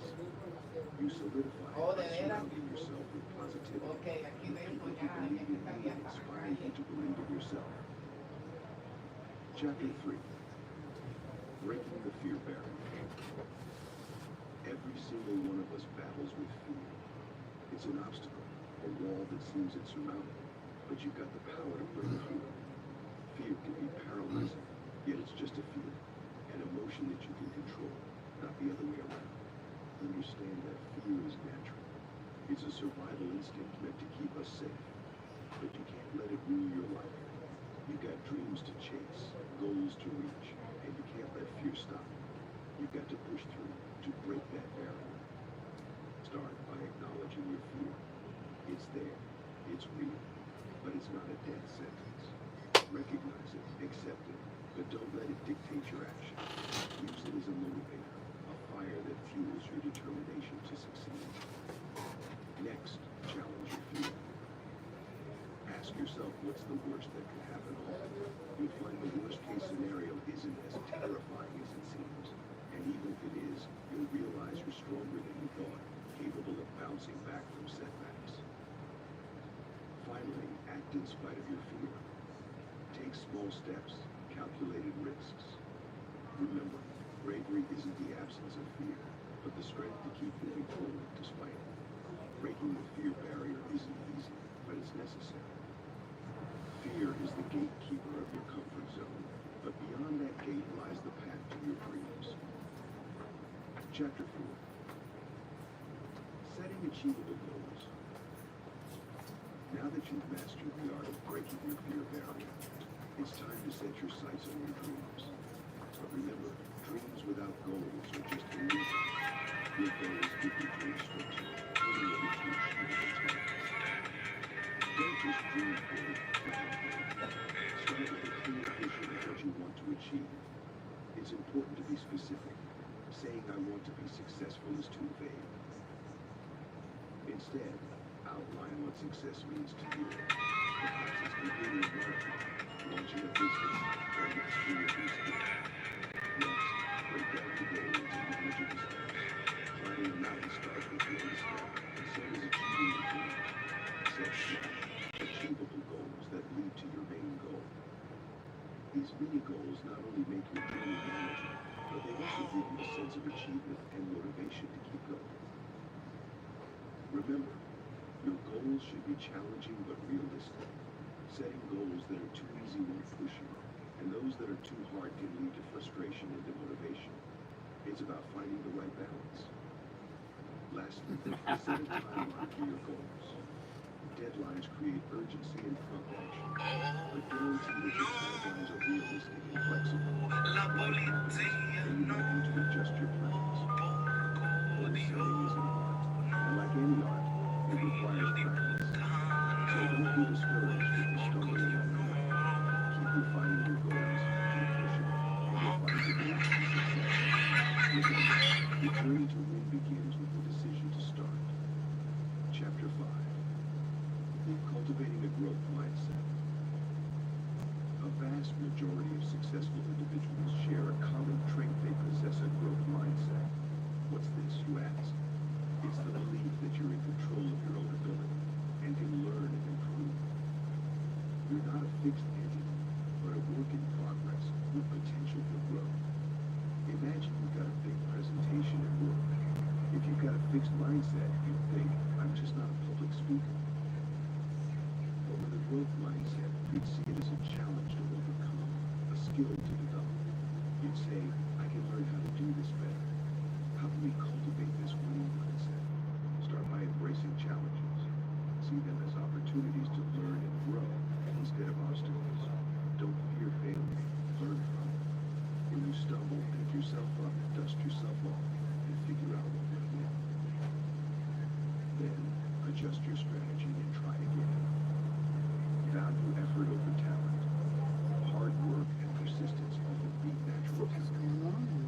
You solidify it by surrounding yourself with positivity, with people who believe in you and inspire you to believe in yourself. Chapter 3. Breaking the Fear Barrier. Every single one of us battles with fear. It's an obstacle, a wall that seems insurmountable, but you've got the power to break through it. Fear can be paralyzing, yet it's just a feeling, an emotion that you can control, not the other way around. Understand that fear is natural. It's a survival instinct meant to keep us safe, but you can't let it rule your life. You've got dreams to chase, goals to reach, and you can't let fear stop you. You've got to push through, to break that barrier. Start by acknowledging your fear. It's there, it's real, but it's not a death sentence. Recognize it, accept it, but don't let it dictate your action. Use it as a motivator, a fire that fuels your determination to succeed. Next, challenge your fear. Ask yourself what's the worst that could happen. You'll find the worst case scenario isn't as terrifying as it seems. And even if it is, you'll realize you're stronger than you thought, capable of bouncing back from setbacks. Finally, act in spite of your fear. Take small steps, calculated risks. Remember, bravery isn't the absence of fear, but the strength to keep moving forward despite it. Breaking the fear barrier isn't easy, but it's necessary. Fear is the gatekeeper of your comfort zone, but beyond that gate lies the path to your dreams. Chapter 4. Setting achievable goals. Now that you've mastered the art of breaking your fear barrier, it's time to set your sights on your dreams. But remember, dreams without goals are just illusions. Your goals give you dream structure, turning it into achievable targets. Don't just dream big, plan big. Start with a clear vision of what you want to achieve. It's important to be specific. Saying I want to be successful is too vague. Instead, outline what success means to you. Perhaps it's completing a marathon, launching a business, or mastering a new skill. Next, break down the day into manageable steps. Climbing a mountain starts with one step, and so is achieving your dreams. Set small, achievable goals that lead to your main goal. These mini goals not only make your journey manageable, but they also give you a sense of achievement and motivation to keep going. Remember, your goals should be challenging but realistic. Setting goals that are too easy won't push you, and those that are too hard can lead to frustration and demotivation. It's about finding the right balance. Lastly, set a timeline for your goals. Deadlines create urgency and prompt action, but guarantee that your timelines are realistic and flexible. Life happens, and you might need to adjust your plans. Goal setting is an art, and like any art, it requires practice. So don't be discouraged if you stumble along the way. Keep refining your goals, keep pushing, and you'll find your way to success. Remember, the journey to win begins with the decision to start. Chapter 5. Cultivating a growth mindset. A vast majority of successful individuals share a common trait: they possess a growth mindset. What's this, you ask? It's the belief that you're in control of your own ability and can learn and improve. You're not a fixed entity, but a work in progress with potential for growth. Imagine you've got a big presentation at work. If you've got a fixed mindset, you'd think, I'm just not a public speaker. But with a growth mindset, you'd see it as a challenge to overcome, a skill to develop. You'd say, I can learn how to do this better. How can we cultivate this winning mindset? Start by embracing challenges. See them as opportunities to learn and grow instead of obstacles. Don't fear failure. Learn from it. When you stumble, pick yourself up, dust yourself off, and figure out what went wrong. Then, adjust your strategy and try again. Value effort over talent. Hard work and persistence often beat natural talent.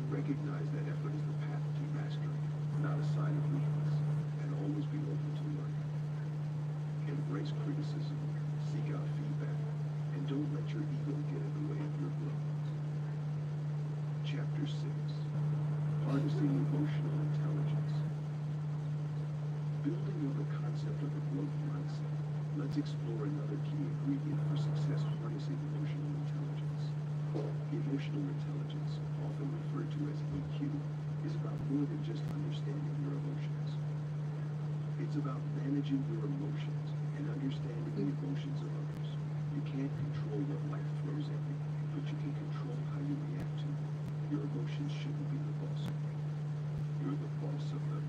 Recognize that effort is the path to mastery, not a sign of weakness, and always be open to learning. Embrace criticism, seek out feedback, and don't let your ego get in the way of your growth. Chapter 6. Harnessing Emotional Intelligence. Building on the concept of a growth mindset, let's explore another key ingredient for success: harnessing emotional intelligence. Emotional intelligence, often referred to as EQ, is about more than just understanding your emotions. It's about managing your emotions and understanding the emotions of others. You can't control what life throws at you, but you can control how you react to them. Your emotions shouldn't be the boss of you. You're the boss of them.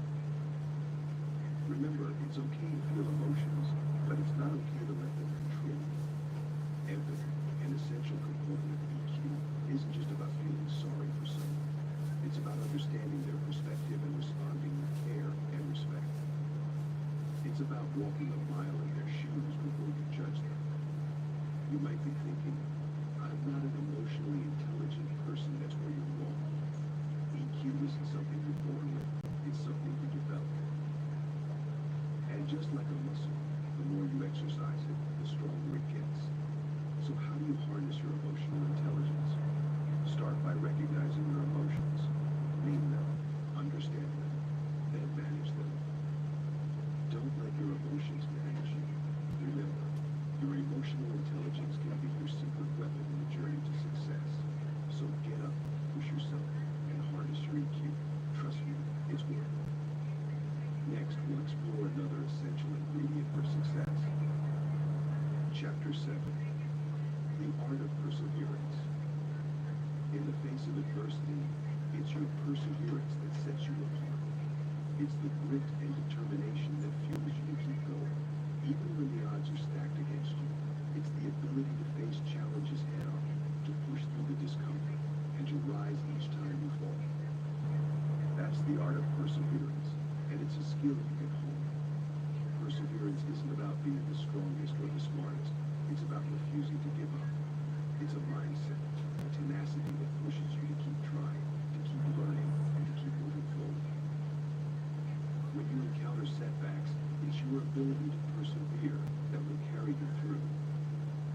Remember, it's okay to feel emotions, but it's not okay to let them control you. Empathy, an essential component of EQ, isn't just about feeling sorry for someone. It's about understanding their perspective and responding with care and respect. It's about walking a mile in their shoes before you judge them. You might be thinking, I'm not an emotionally intelligent person. That's where you're wrong. EQ isn't something you're born with. It's something you develop. And just like a muscle, the more you exercise it, the stronger it gets. So how do you harness your emotional intelligence? Start by recognizing your emotions. Name them, understand them, then manage them. Don't let your emotions manage you. Remember, your emotional intelligence can be your secret weapon in the journey to success. So get up, push yourself, and harness your EQ. Trust me, it's worth it. Next, we'll explore another essential ingredient for success. Chapter 7. The Art of Perseverance. In the face of adversity, it's your perseverance that sets you apart. It's the grit and determination that fuels you to keep going, even when the odds are stacked against you. It's the ability to face challenges head-on, to push through the discomfort, and to rise each time you fall. That's the art of perseverance, and it's a skill you can hone. Perseverance isn't about being the strongest or the smartest. It's about refusing to give up. It's a mindset, a tenacity that pushes you to keep trying, to keep learning, and to keep moving forward. When you encounter setbacks, it's your ability to persevere that will carry you through.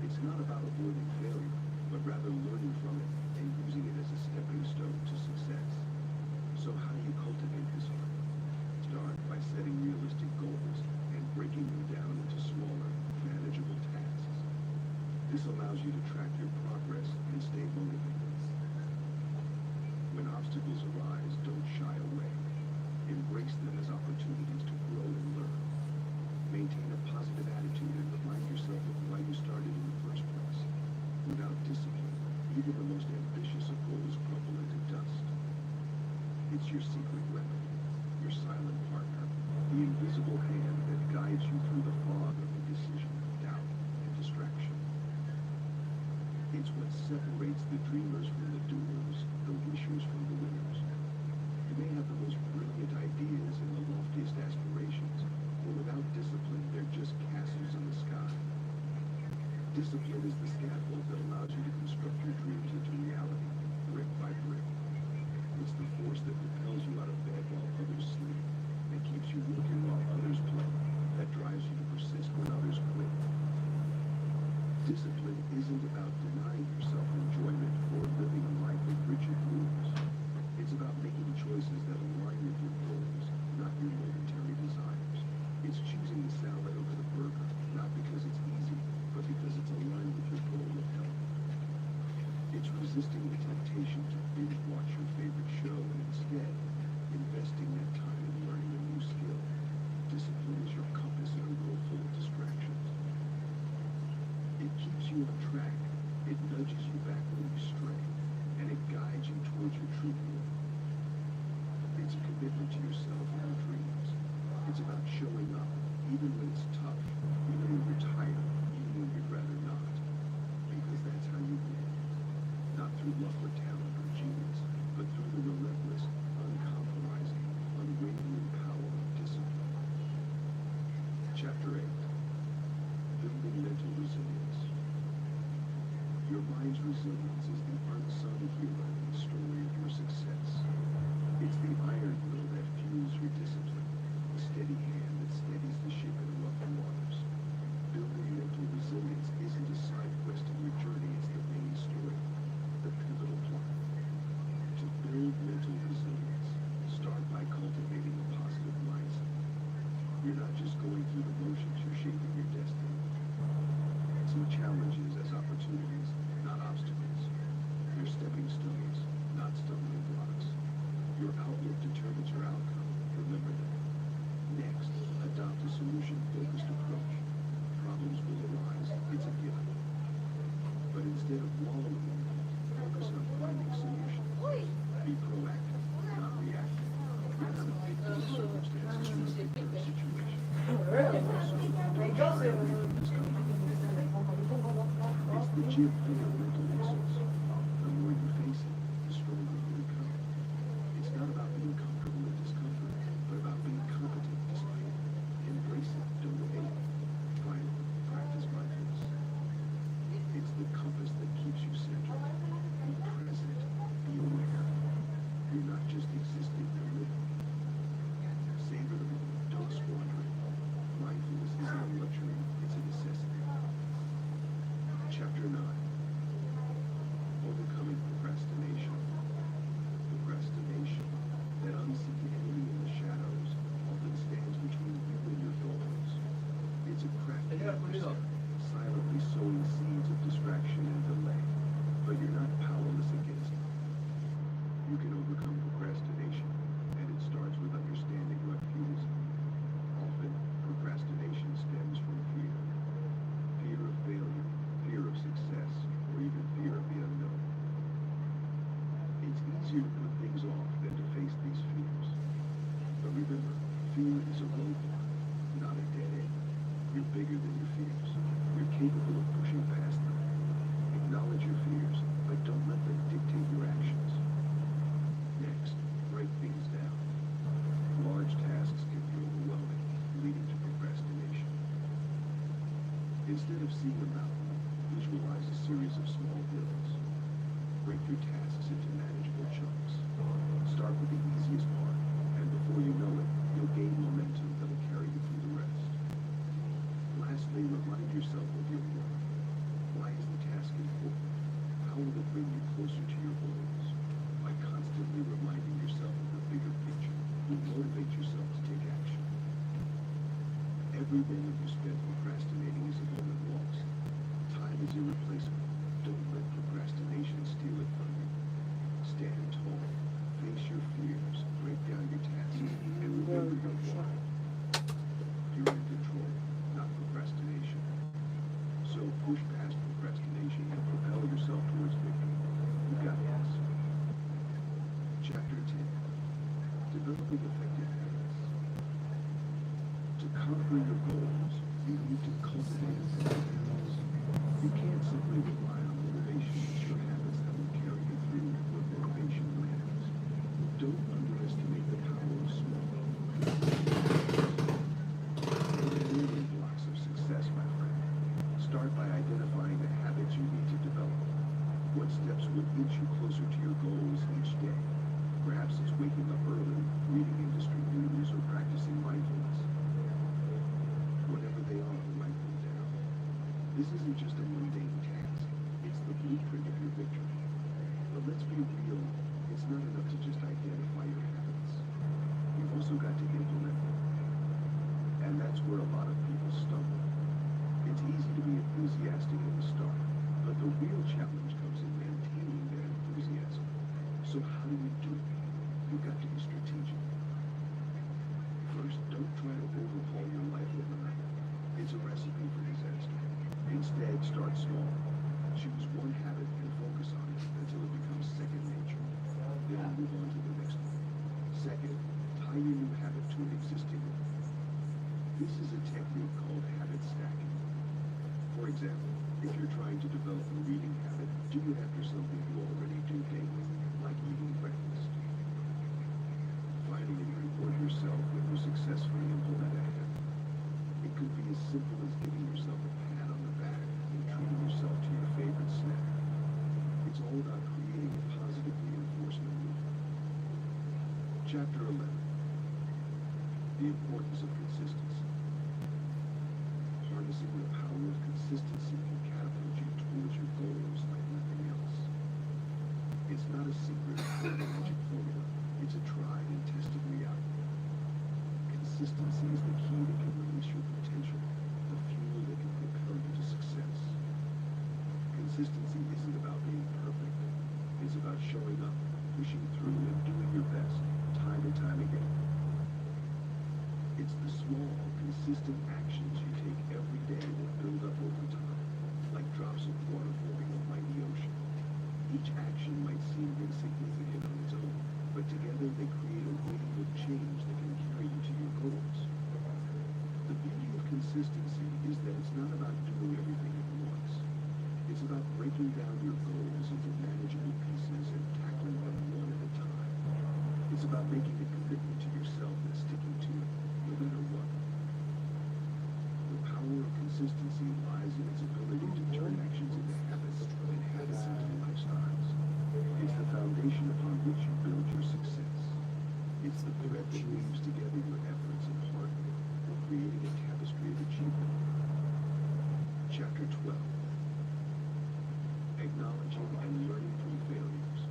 It's not about avoiding failure, but rather learning from it and using it as a stepping stone to success. So how do you cultivate this art? Start by setting realistic goals and breaking them down into smaller, manageable tasks. This allows you to track your progress and stay motivated. When obstacles arise, don't shy away. Embrace them as opportunities to grow and learn. Maintain a positive attitude and remind yourself of why you started in the first place. Without discipline, even the most ambitious of goals crumble into dust. It's your secret weapon, your silent partner, the invisible hand that guides you through the fog of indecision, doubt, and distraction. It's what separates the dreamers from the doers, the wishers from the winners. You may have the most brilliant ideas and the loftiest aspirations, but without discipline, they're just castles in the sky. Discipline is the scaffold that allows you to construct your dreams into reality, brick by brick. It's the force that propels you out of bed while others sleep, and keeps you working while others play, that drives you to persist when others quit. Discipline isn't about denying yourself enjoyment or living a life of rigid rules. It's about making choices that align with your Fear mental muscles. The more you face it, the stronger you become. It's not about being comfortable with discomfort, but about being competent despite it. Embrace it, don't hate it. Finally, practice mindfulness. It's the compass that keeps you centered. Be present, be aware. You're not just existing, you're living. Savor the moment, don't squander it. Mindfulness isn't a luxury, it's a necessity. Chapter 9. Overcoming procrastination. Procrastination, that unseen enemy in the shadows, often stands between you and your goals. It's a crafty adversary, silently sowing seeds of distraction and delay, but you're not powerless against it. You can overcome procrastination, and it starts with understanding what fuels it. Often, procrastination stems from fear. Fear of failure, fear of success, or even fear of the unknown. It's easier to put things off than to face these fears. But remember, fear is a roadblock, not a dead end. You're bigger than your fears. You're capable of pushing past them. Acknowledge your fears, but don't let them dictate your actions. Next, break things down. Large tasks can be overwhelming, leading to procrastination. Instead of seeing a mountain, visualize a series of small hills. Break your tasks into manageable chunks. Start with the easiest part, and before you know it, you'll gain momentum that'll carry you through the rest. Lastly, remind yourself of your worth. Why is the task important? How will it bring you closer to your goals? By constantly reminding yourself of the bigger picture, you motivate yourself to take action. Every moment you spend procrastinating is a moment lost. Time is irreplaceable. Don't let procrastination steal it from you. Stand tall, face your fears, break down your tasks, and remember your why. You're in control, not procrastination. So push past procrastination and propel yourself towards victory. You got this. Chapter 10. Developing effective habits. To conquer your goals, you need to cultivate effective habits. You can't simply rely on motivation. It's your habits that will carry you through when motivation wanes. Don't underestimate the power of small. Building blocks of success, my friend. Start by identifying the habits you need to develop. What steps would inch you closer to your goals each day? Perhaps it's waking up early, reading industry news, or practicing mindfulness. Whatever they are, write them down. This isn't just a mundane task. It's the blueprint of your victory. But let's be real, it's not enough to just identify your habits. You've also got to implement them. And that's where a lot of people stumble. It's easy to be enthusiastic at the start, but the real challenge comes in maintaining that enthusiasm. So how do we do it? You've got to be strategic. First, don't try to overhaul your life overnight. It's a recipe for disaster. Instead, start small. Choose one habit and focus on it until it becomes second nature. Then move on to the next one. Second, tie your new habit to an existing one. This is a technique called habit stacking. For example, if you're trying to develop a reading habit, do it after something you already do daily, like eating breakfast. Finally, reward yourself when you successfully implement a habit. It could be as simple as giving yourself a pat on the back and treating yourself to your favorite snack. It's all about creating a positive reinforcement loop. Chapter 11. The importance of consistency. Harnessing the power of consistency can catapult you towards your goals like nothing else. Chapter 12. Acknowledging and learning from failures.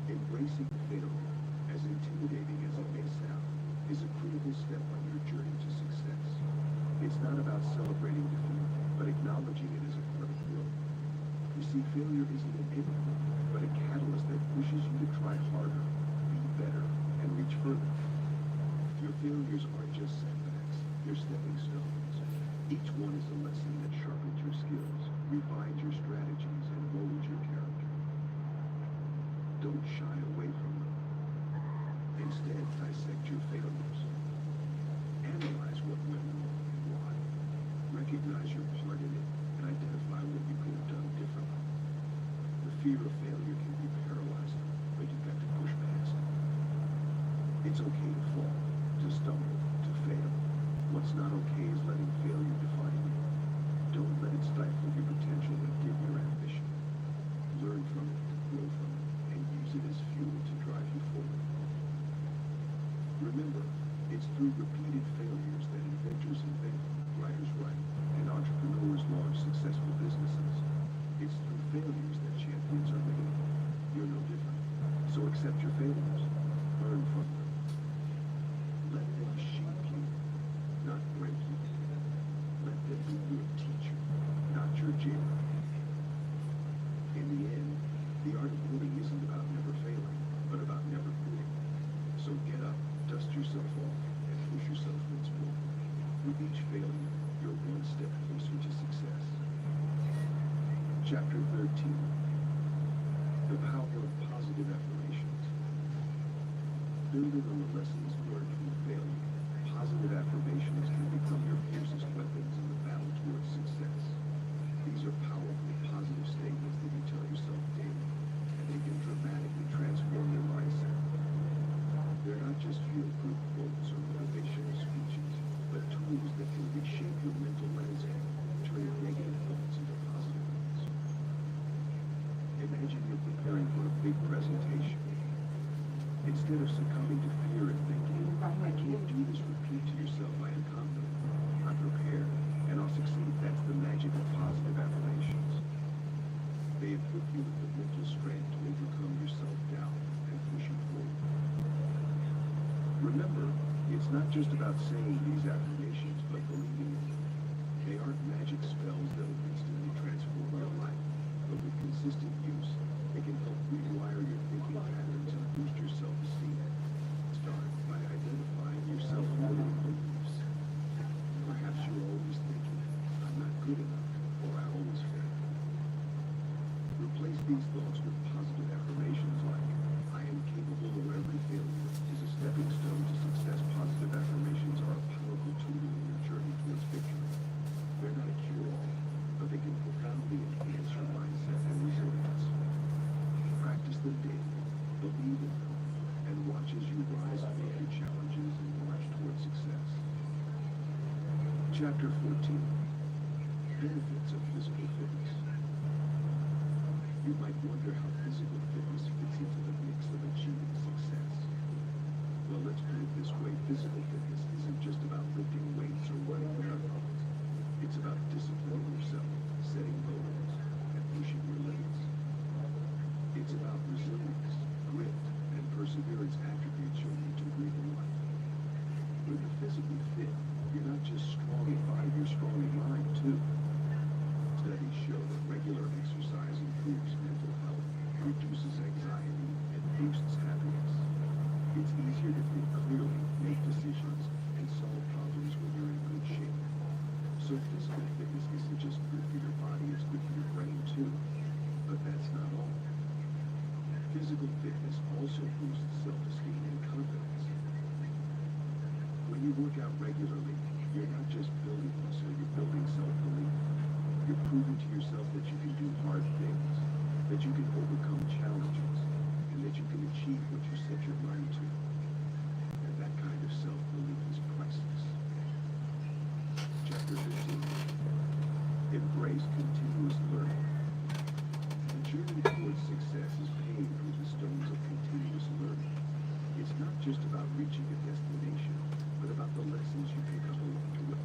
Embracing failure, as intimidating as it may sound, is a critical step on your journey to success. It's not about celebrating defeat, but acknowledging it as a part of growth. You see, failure isn't an enemy, but a catalyst that pushes you to try harder, be better, and reach further. Your failures aren't just setbacks, they're stepping stones. Each one is a lesson that sharpens your skills, refines your strategies, and molds your character. Don't shy away from them. Instead, dissect your failures. Analyze what went wrong and why. Recognize your part in it and identify what you could have done differently. The fear of failure can be paralyzing, but you've got to push past it. It's okay to fall, to stumble, to fail. What's not okay is letting failure define you. Don't let it stifle your potential and dim your ambition. Learn from it, grow from it, and use it as fuel to drive you forward. Remember, it's through repeated failures that inventors invent, writers write, and entrepreneurs launch successful businesses. It's through failures that champions are made. You're no different. So accept your failures. Learn from them. Let them shape you, not break you. Let them be your teacher, not your jailer. In the end, the art of winning isn't about never failing, but about never quitting. So get up, dust yourself off, and push yourself once more. With each failure, you're one step closer to success. Chapter 13. The power of positive affirmations. Building on the lessons learned from failure, positive affirmations can become your fiercest weapons in the battle towards success. These are powerful, positive statements that you tell yourself daily, and they can dramatically transform your mindset. They're not just feel-good quotes or motivational speeches, but tools that can reshape your mental landscape, turning negative thoughts into positive ones. Imagine you're preparing for a big presentation. Instead of succumbing to fear and thinking, I can't do this, repeat to yourself, I am confident, I'm prepared, and I'll succeed. That's the magic of positive affirmations. They equip you with the mental strength to overcome your self-doubt and push you forward. Remember, it's not just about saying these affirmations, but believing them. They aren't magic spells that will instantly transform your life, but with consistent use, they can help rewire your thinking patterns and boost your self-esteem. Start by identifying your self-limiting beliefs. Perhaps you're always thinking, I'm not good enough, or I always fail. Replace these thoughts with positive affirmations like, I am capable of every failure is a stepping stone to success. Positive affirmations are a powerful tool in your journey towards victory. They're not a cure-all, but they can profoundly enhance your mindset and resilience. Practice them daily, believe in them, and watch as you rise above your challenges and march towards success. Chapter 14. Benefits of physical fitness. You might wonder how physical fitness fits into the mix of achieving success. Well, let's put it this way. Physical fitness isn't just about lifting weights or running marathons. It's about disciplining yourself, setting goals, and pushing your limits. It's about resilience, grit, and perseverance, attributes you'll need to win in life. When you're physically fit, you're not just strong in body, you're strong in mind, too. Studies show that regular exercise improves mental health, reduces anxiety, and boosts happiness. It's easier to think clearly, make decisions, and solve problems when you're in good shape. So physical fitness isn't just good for your body, it's good for your brain too. But that's not all. Physical fitness also boosts self-esteem and confidence. When you work out regularly, you're not just building muscle, you're building self-belief. You're proving to yourself that you can do hard things, that you can overcome challenges, and that you can achieve what you set your mind to. And that kind of self-belief is priceless. Chapter 15. Embrace continuous learning. The journey towards success is paved with the stones of continuous learning. It's not just about reaching a destination, but about the lessons you pick up along the way.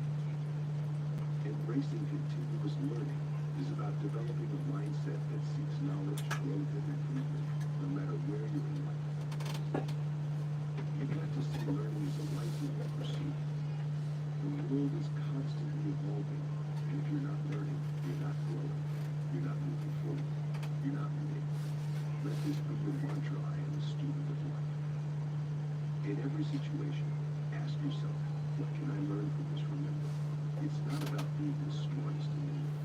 Embracing continuous learning is about developing a mindset that seeks knowledge, growth, and improvement, no matter where you're in life. You've got to see learning as a lifelong pursuit. The world is constantly evolving, and if you're not learning, you're not growing. You're not moving forward. You're not moving. Let this be your mantra: I am a student of life. In every situation, ask yourself, what can I learn from this? Remember, it's not about being the smartest in the room.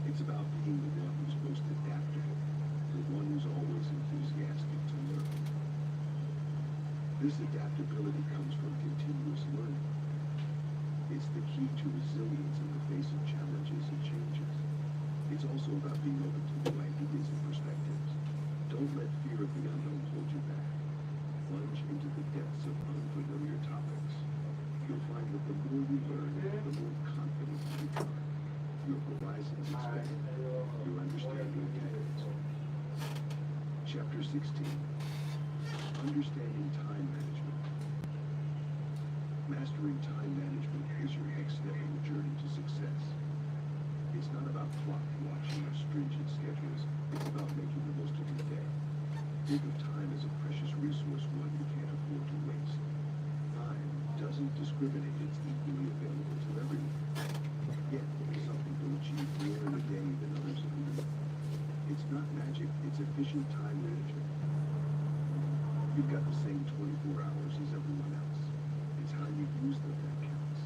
It's about being the one who's most adaptable, the one who's always enthusiastic to learn. This adaptability comes from continuous learning. It's the key to resilience in the face of challenges and changes. It's also about being open to new ideas and perspectives. Don't let fear of the unknown hold you back. Plunge into the depths of unfamiliar topics. You'll find that the more you learn, the more confident you become. Your horizons expand, your understanding deepens. Chapter 16. Understanding time management. Mastering time management is your next step in the journey to success. It's not about clock watching or stringent schedules. It's about making the most of your day. Think of time as a precious resource, one you can't afford to waste. Time doesn't discriminate. It's equally available to everyone. Yet, some people achieve more in a day than others in a week. It's not magic. It's efficient time management. You've got the same 24 hours as everyone else. It's how you use them that counts.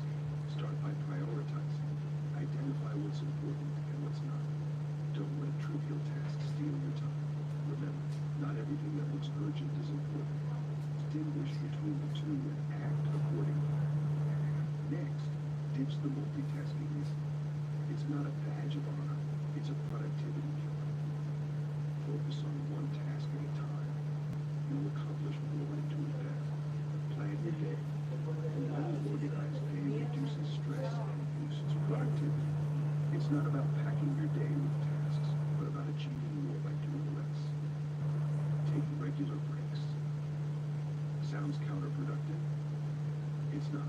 Start by prioritizing. Identify what's important and what's not. Don't let trivial tasks steal your time. Remember, not everything that looks urgent is important. Distinguish between the two and act accordingly. Next, ditch the multitasking list. It's not a badge of honor. It's a productivity killer. Focus on one task at a time. You'll accomplish more and do it better. Plan your day. A well-organized day reduces stress and boosts productivity. It's not about packing your day with tasks, but about achieving more by doing less. Take regular breaks. Sounds counterproductive? It's not.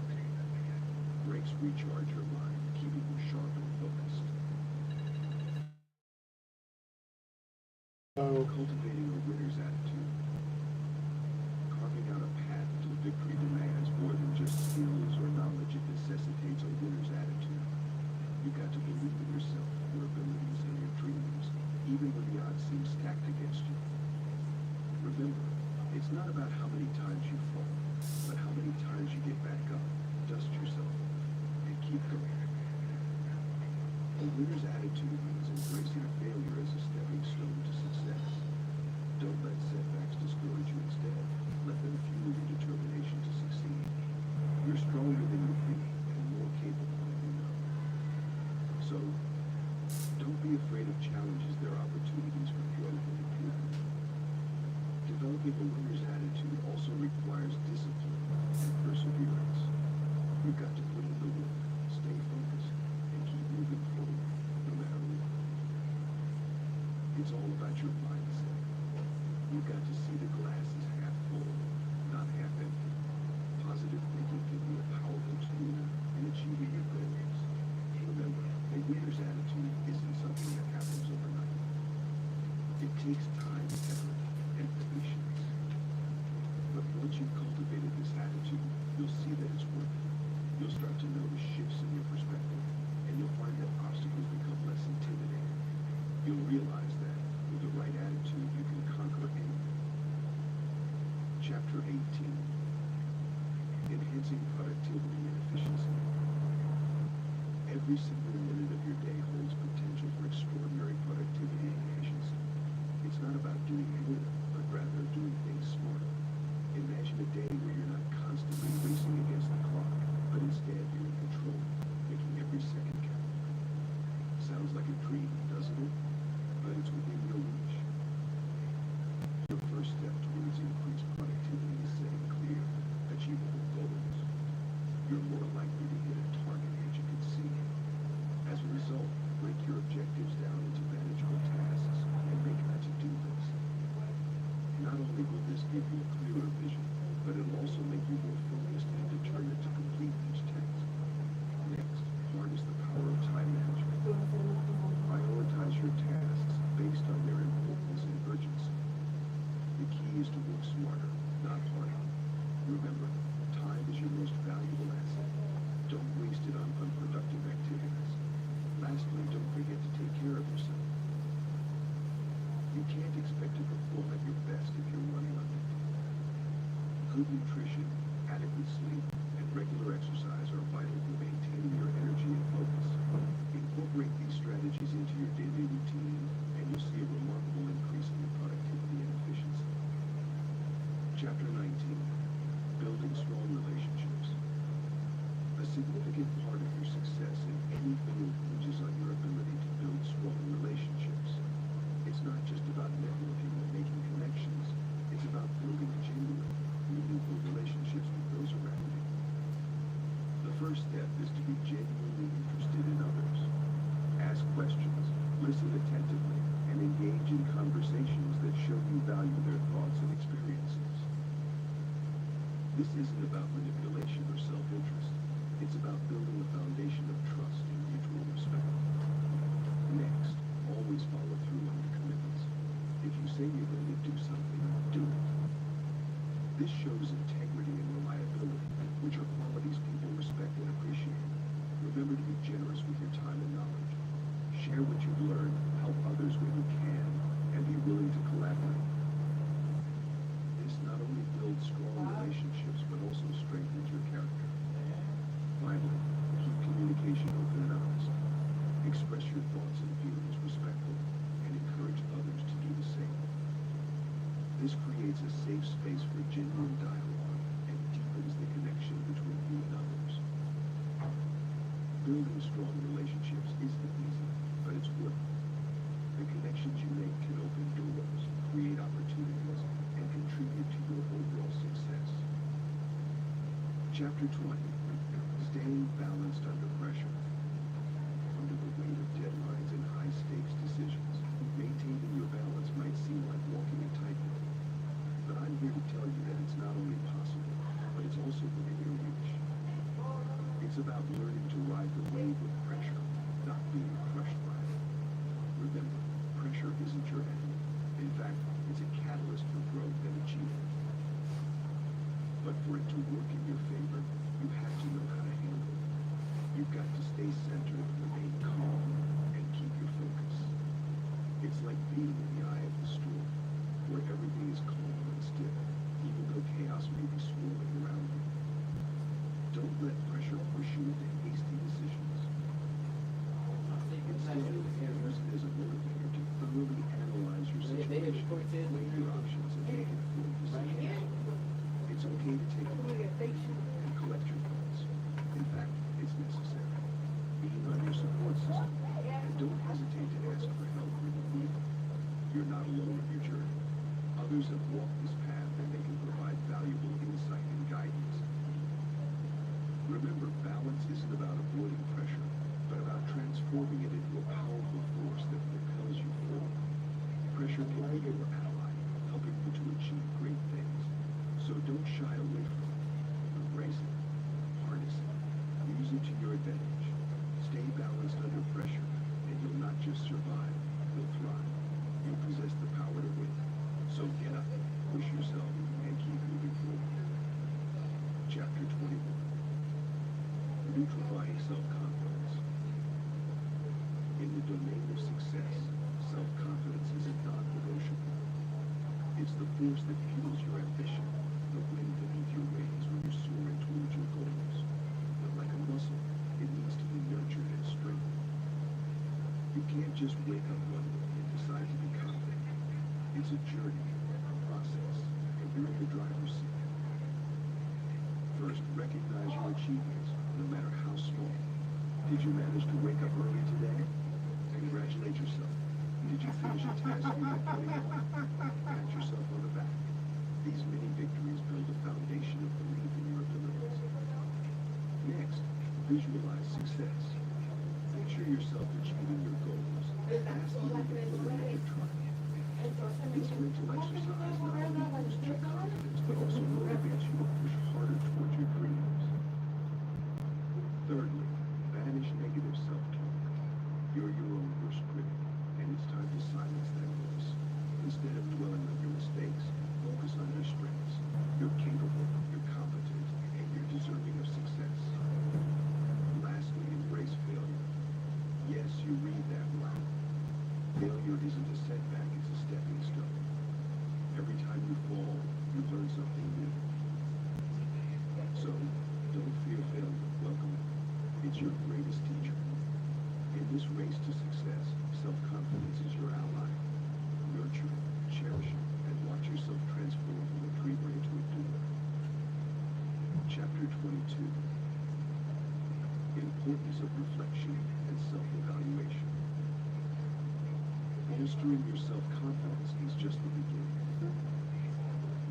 Breaks recharge your mind, keeping you sharp and focused. Cultivating a winner's attitude. Carving out a path to victory demands more than just skills or knowledge. It necessitates a winner's attitude. You've got to believe in yourself, your abilities, and your dreams, even when the odds seem stacked against you. Remember, it's not about how many times you fall, but how many times you get back up, dust yourself, and keep going. A winner's attitude means embracing failure as a stepping stone to success. Don't let setbacks discourage you. Instead, let them fuel your determination to succeed. You're stronger than you think and more capable than you know. So, don't be afraid of challenges. They're opportunities for growth and improvement. Developing a winner's attitude also requires discipline and perseverance. You've got to put in the work, stay focused, and keep moving forward, no matter what. It's all about your mindset. You've got to see the glass as half full, not half empty. Positive thinking can be a powerful tool in achieving your goals. Remember, a winner's attitude isn't something that happens overnight. It takes time, effort, and patience. But once you've cultivated this attitude, you'll see that it's working. You'll start to notice shifts in your perspective, and you'll find that obstacles become less intimidating. You'll realize that, with the right attitude, you can conquer anything. Chapter 18. Enhancing productivity and efficiency. Every single minute of your day holds potential for extraordinary productivity and efficiency. It's not about doing more, but rather doing things smarter. Imagine a day where you're not constantly racing against the clock, but instead you're in control, making every second count. Sounds like a dream, doesn't it? But Listen attentively and engage in conversations that show you value their thoughts and experiences. This isn't about manipulation or self-interest. It's about building a foundation of trust and mutual respect. Next, always follow through on your commitments. If you say you're going to do something, do it. This shows integrity and reliability, which are qualities people respect and appreciate. Remember to be generous with your time and knowledge. Share what you've learned, help others when you can, and be willing to collaborate. This not only builds strong relationships, but also strengthens your character. Finally, keep communication open and honest. Express your thoughts and feelings respectfully, and encourage others to do the same. This creates a safe space for genuine dialogue and deepens the connection between you and others. Building strong relationships isn't easy, but it's worth it. The connections you make can open doors, create opportunities, and contribute to your overall success. Chapter 20. Staying balanced under pressure. Under the weight of deadlines and high-stakes decisions, maintaining your balance might seem like walking a tightrope. But I'm here to tell you that it's not only possible, but it's also within your reach. It's about learning to ride the wave of pressure, not being crushed by it. Remember, pressure isn't your enemy. In fact, it's a catalyst for growth and achievement. But for it to work in your favor, you have to know how to handle it. You've got to stay centered, remain calm, and keep your focus. It's like being in the eye of the storm, where everything is calm and still, even though chaos may be swirling around you. Don't let pressure push you into hasty decisions. Instead, use it as a motivator to thoroughly analyze your situation, weigh your options, and make informed decisions. It's okay to take a moment and collect your thoughts. In fact, it's necessary. Lean on your support system, and don't hesitate to ask for help when you need it. You're not alone in your journey. Others have walked this path, and they can provide valuable insight and guidance. Remember, balance isn't about avoiding pressure, but about transforming it into a powerful force that propels you forward. Pressure can be your ally, helping you to achieve great things. So don't shy away from it. Embrace it. Harness it. Use it to your advantage. Stay balanced under pressure, and you'll not just survive, you'll thrive. You possess the power to win. So get up, push yourself, and keep moving forward. Chapter 21. Neutrifying self-confidence. In the domain of success, self-confidence is a non-negotiable. It's the force that fuels your ambition, the wind beneath your wings when you're soaring towards your goals. But like a muscle, it needs to be nurtured and strengthened. You can't just wake up one day and decide to be confident. It's a journey, a process, and you're in the driver's seat. First, recognize your achievements, no matter how small. Did you manage to wake up early today? Congratulate yourself. Did you finish a task you've been putting off? Pat yourself on the back. These mini victories build a foundation of belief in your abilities. Next, visualize success. Picture yourself achieving your goals. Ask even before you try. This mental exercise not only boosts your confidence, but also motivates you to push harder towards your dreams. Thirdly, banish negative self-talk. You're your own worst critic, and it's time to silence that voice. Instead of dwelling on your mistakes, focus on your strengths. You're capable, you're competent, and you're deserving of success. Lastly, embrace failure. Yes, you read that loud. Failure isn't a setback, it's a stepping stone. Every time you fall, you learn something new. So, don't fear failure, welcome it. It's your greatest teacher. In this race to success, self-confidence is your ally. Nurture it, cherish it, and watch yourself transform from a dreamer into a doer. Chapter 22. Importance of reflection and self-evaluation. Bolstering your self-confidence is just the beginning.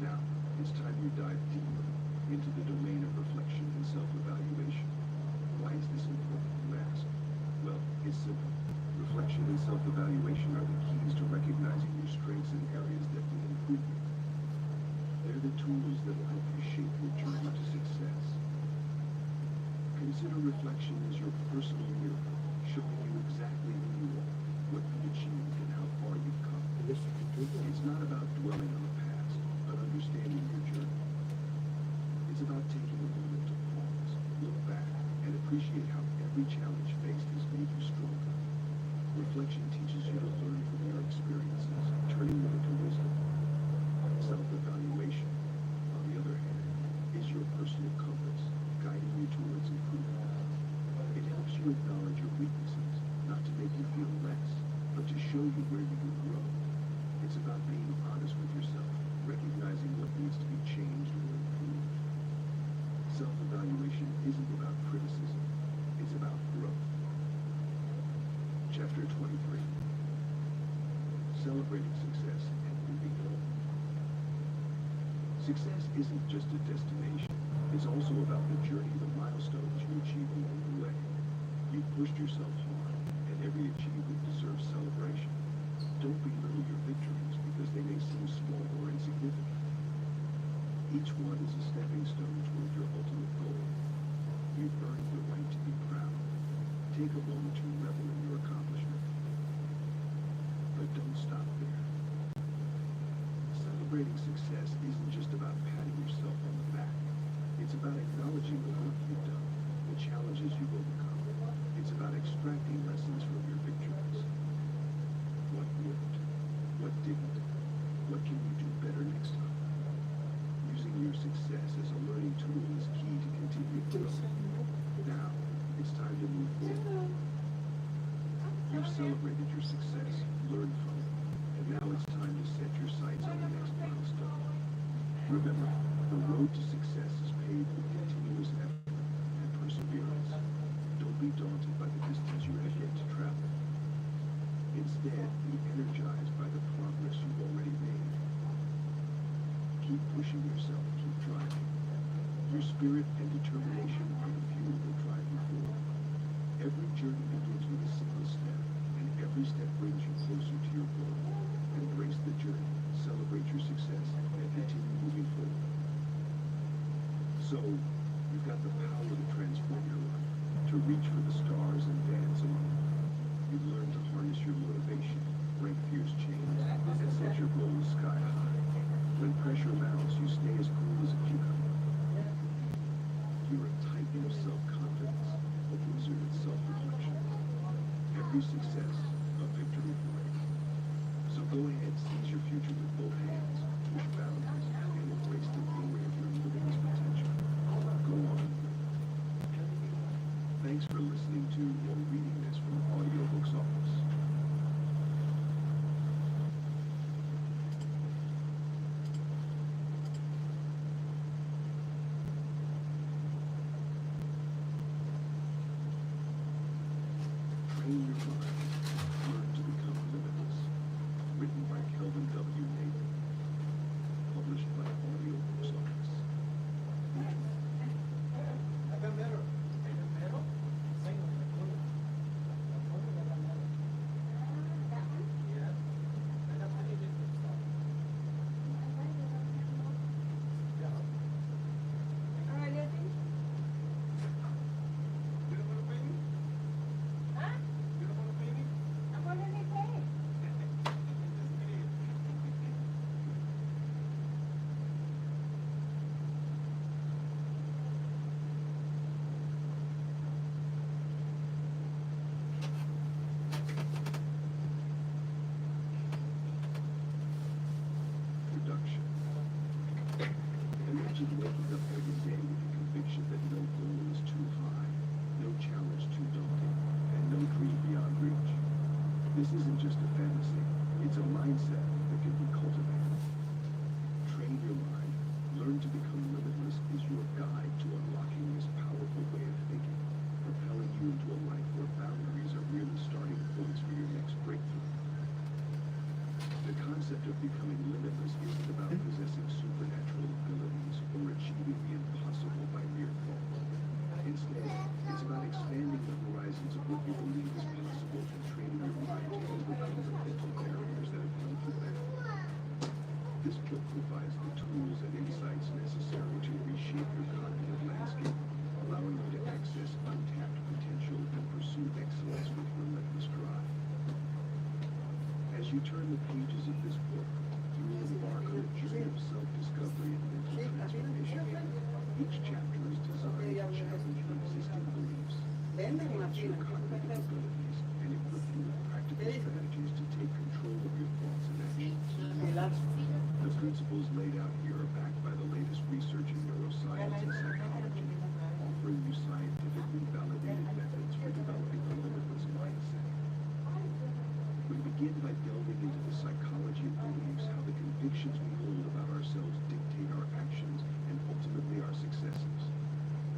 Now, it's time you dive deeper into the domain of reflection and self-evaluation. Why is this important, you ask? Well, it's simple. Reflection and Self-evaluation are the keys to recognizing your strengths and areas that need improvement. They're the tools that will help you shape your journey to success. Consider reflection as your personal mirror, showing you exactly who you are, what you've achieved, and how far you've come. It's not about dwelling on the past, but understanding your journey. It's about taking a moment to pause, look back, and appreciate how every challenge faced has made you stronger. Reflection teaches you to learn from your experiences, turning them into wisdom. Self-evaluation, on the other hand, is your personal compass, guiding you towards improvement. It helps you acknowledge your weaknesses, not to make you feel less, but to show you where you can grow. It's about being honest with yourself, recognizing what needs to be changed or improved. Self-evaluation isn't about criticism, it's about growth. Chapter 23. Celebrating success and moving on. Success isn't just a destination, it's also about the journey, the milestones you achieve along the way. You've pushed yourself hard, and every achievement deserves celebration. Don't belittle your victories because they may seem small or insignificant. Each one is a stepping stone toward your ultimate goal. You've earned the right to be proud. Take a moment to revel in your accomplishment. But don't stop there. Celebrating success isn't just about patting yourself on the back. It's about acknowledging the work you've done, the challenges you've overcome. It's about extracting lessons from your victories. What worked? What didn't? What can you do better next time? Using your success as a learning tool is key to continue growth. Now, it's time to move forward. You've celebrated your success, learned from it, and now it's time to set your sights on the next milestone. Remember, the road to success is paved with continuous effort and perseverance. Don't be daunted by the distance you have yet to travel. Instead, be energized by the progress you've already made. Keep pushing yourself, keep driving. Your spirit and determination are the fuel that drive you forward. Every journey begins with a single step, and every step brings you closer to your goal. Embrace the journey, celebrate your success, and continue moving forward. So, you've got the power to transform your life, to reach for the stars and dance among them. You've learned to harness your motivation, break fierce chains, and set your goals sky high. When pressure mounts, you stay as cool as a cucumber. You're a titan of self-confidence, a wizard of self-reflection. Every success, a victory parade. So go ahead, seize your future with both hands, push boundaries, and embrace the glory of your limitless potential. Go on. Thanks for listening to or reading this from Audiobooks Office. Train your mind. Learn to become limitless. Written by Kelvin W. Nathan. Published by Audiobooks Office. Production. Imagine waking up every day with the conviction that no goal is too high, no challenge too daunting, and no dream beyond reach. This isn't just a fantasy, it's a mindset that can be cultivated. Train your mind. Learn to become limitless is your guide to unlocking this powerful way of thinking, propelling you into a life where boundaries are really starting points for your next breakthrough. The concept of becoming limitless isn't about possessing supernatural abilities or achieving the impossible by mere thought. This book provides the tools and insights necessary to reshape your cognitive landscape, allowing you to access untapped potential and pursue excellence with relentless drive. As you turn the pages of this book, you will embark on a journey of self-discovery and mental transformation. Each chapter is designed to challenge your existing beliefs, enhance your cognitive abilities, and equip you with practical strategies to take control of your thoughts and actions. The principles laid out here are backed by the latest research in neuroscience and psychology, offering you scientifically validated methods for developing a limitless mindset. We begin by delving into the psychology of beliefs, how the convictions we hold about ourselves dictate our actions and ultimately our successes.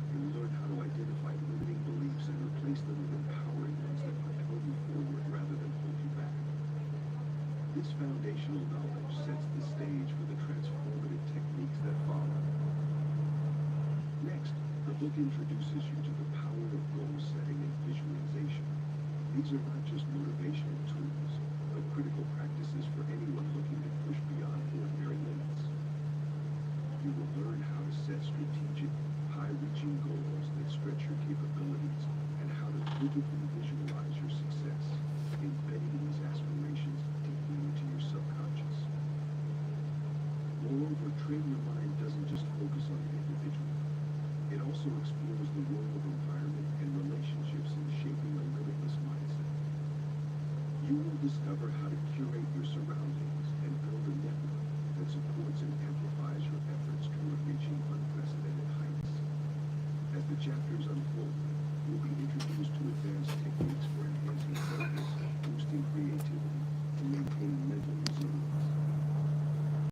And we learn how to identify limiting beliefs and replace them with empowering ones that propel you forward rather than hold you back. This foundational knowledge sets the stage for the transformative techniques that follow. Next, the book introduces you to the power of goal setting and visualization. These are not just motivational tools, but critical practices for anyone looking to push beyond ordinary limits. You will learn how to set strategic, high-reaching goals that stretch your capabilities and how to vividly visualize your success, embedding these aspirations deeply into your subconscious. Moreover, train your mind doesn't just focus on the individual. It also explores the role of environment and relationships in shaping a limitless mindset. You will discover how to curate your surroundings and build a network that supports and amplifies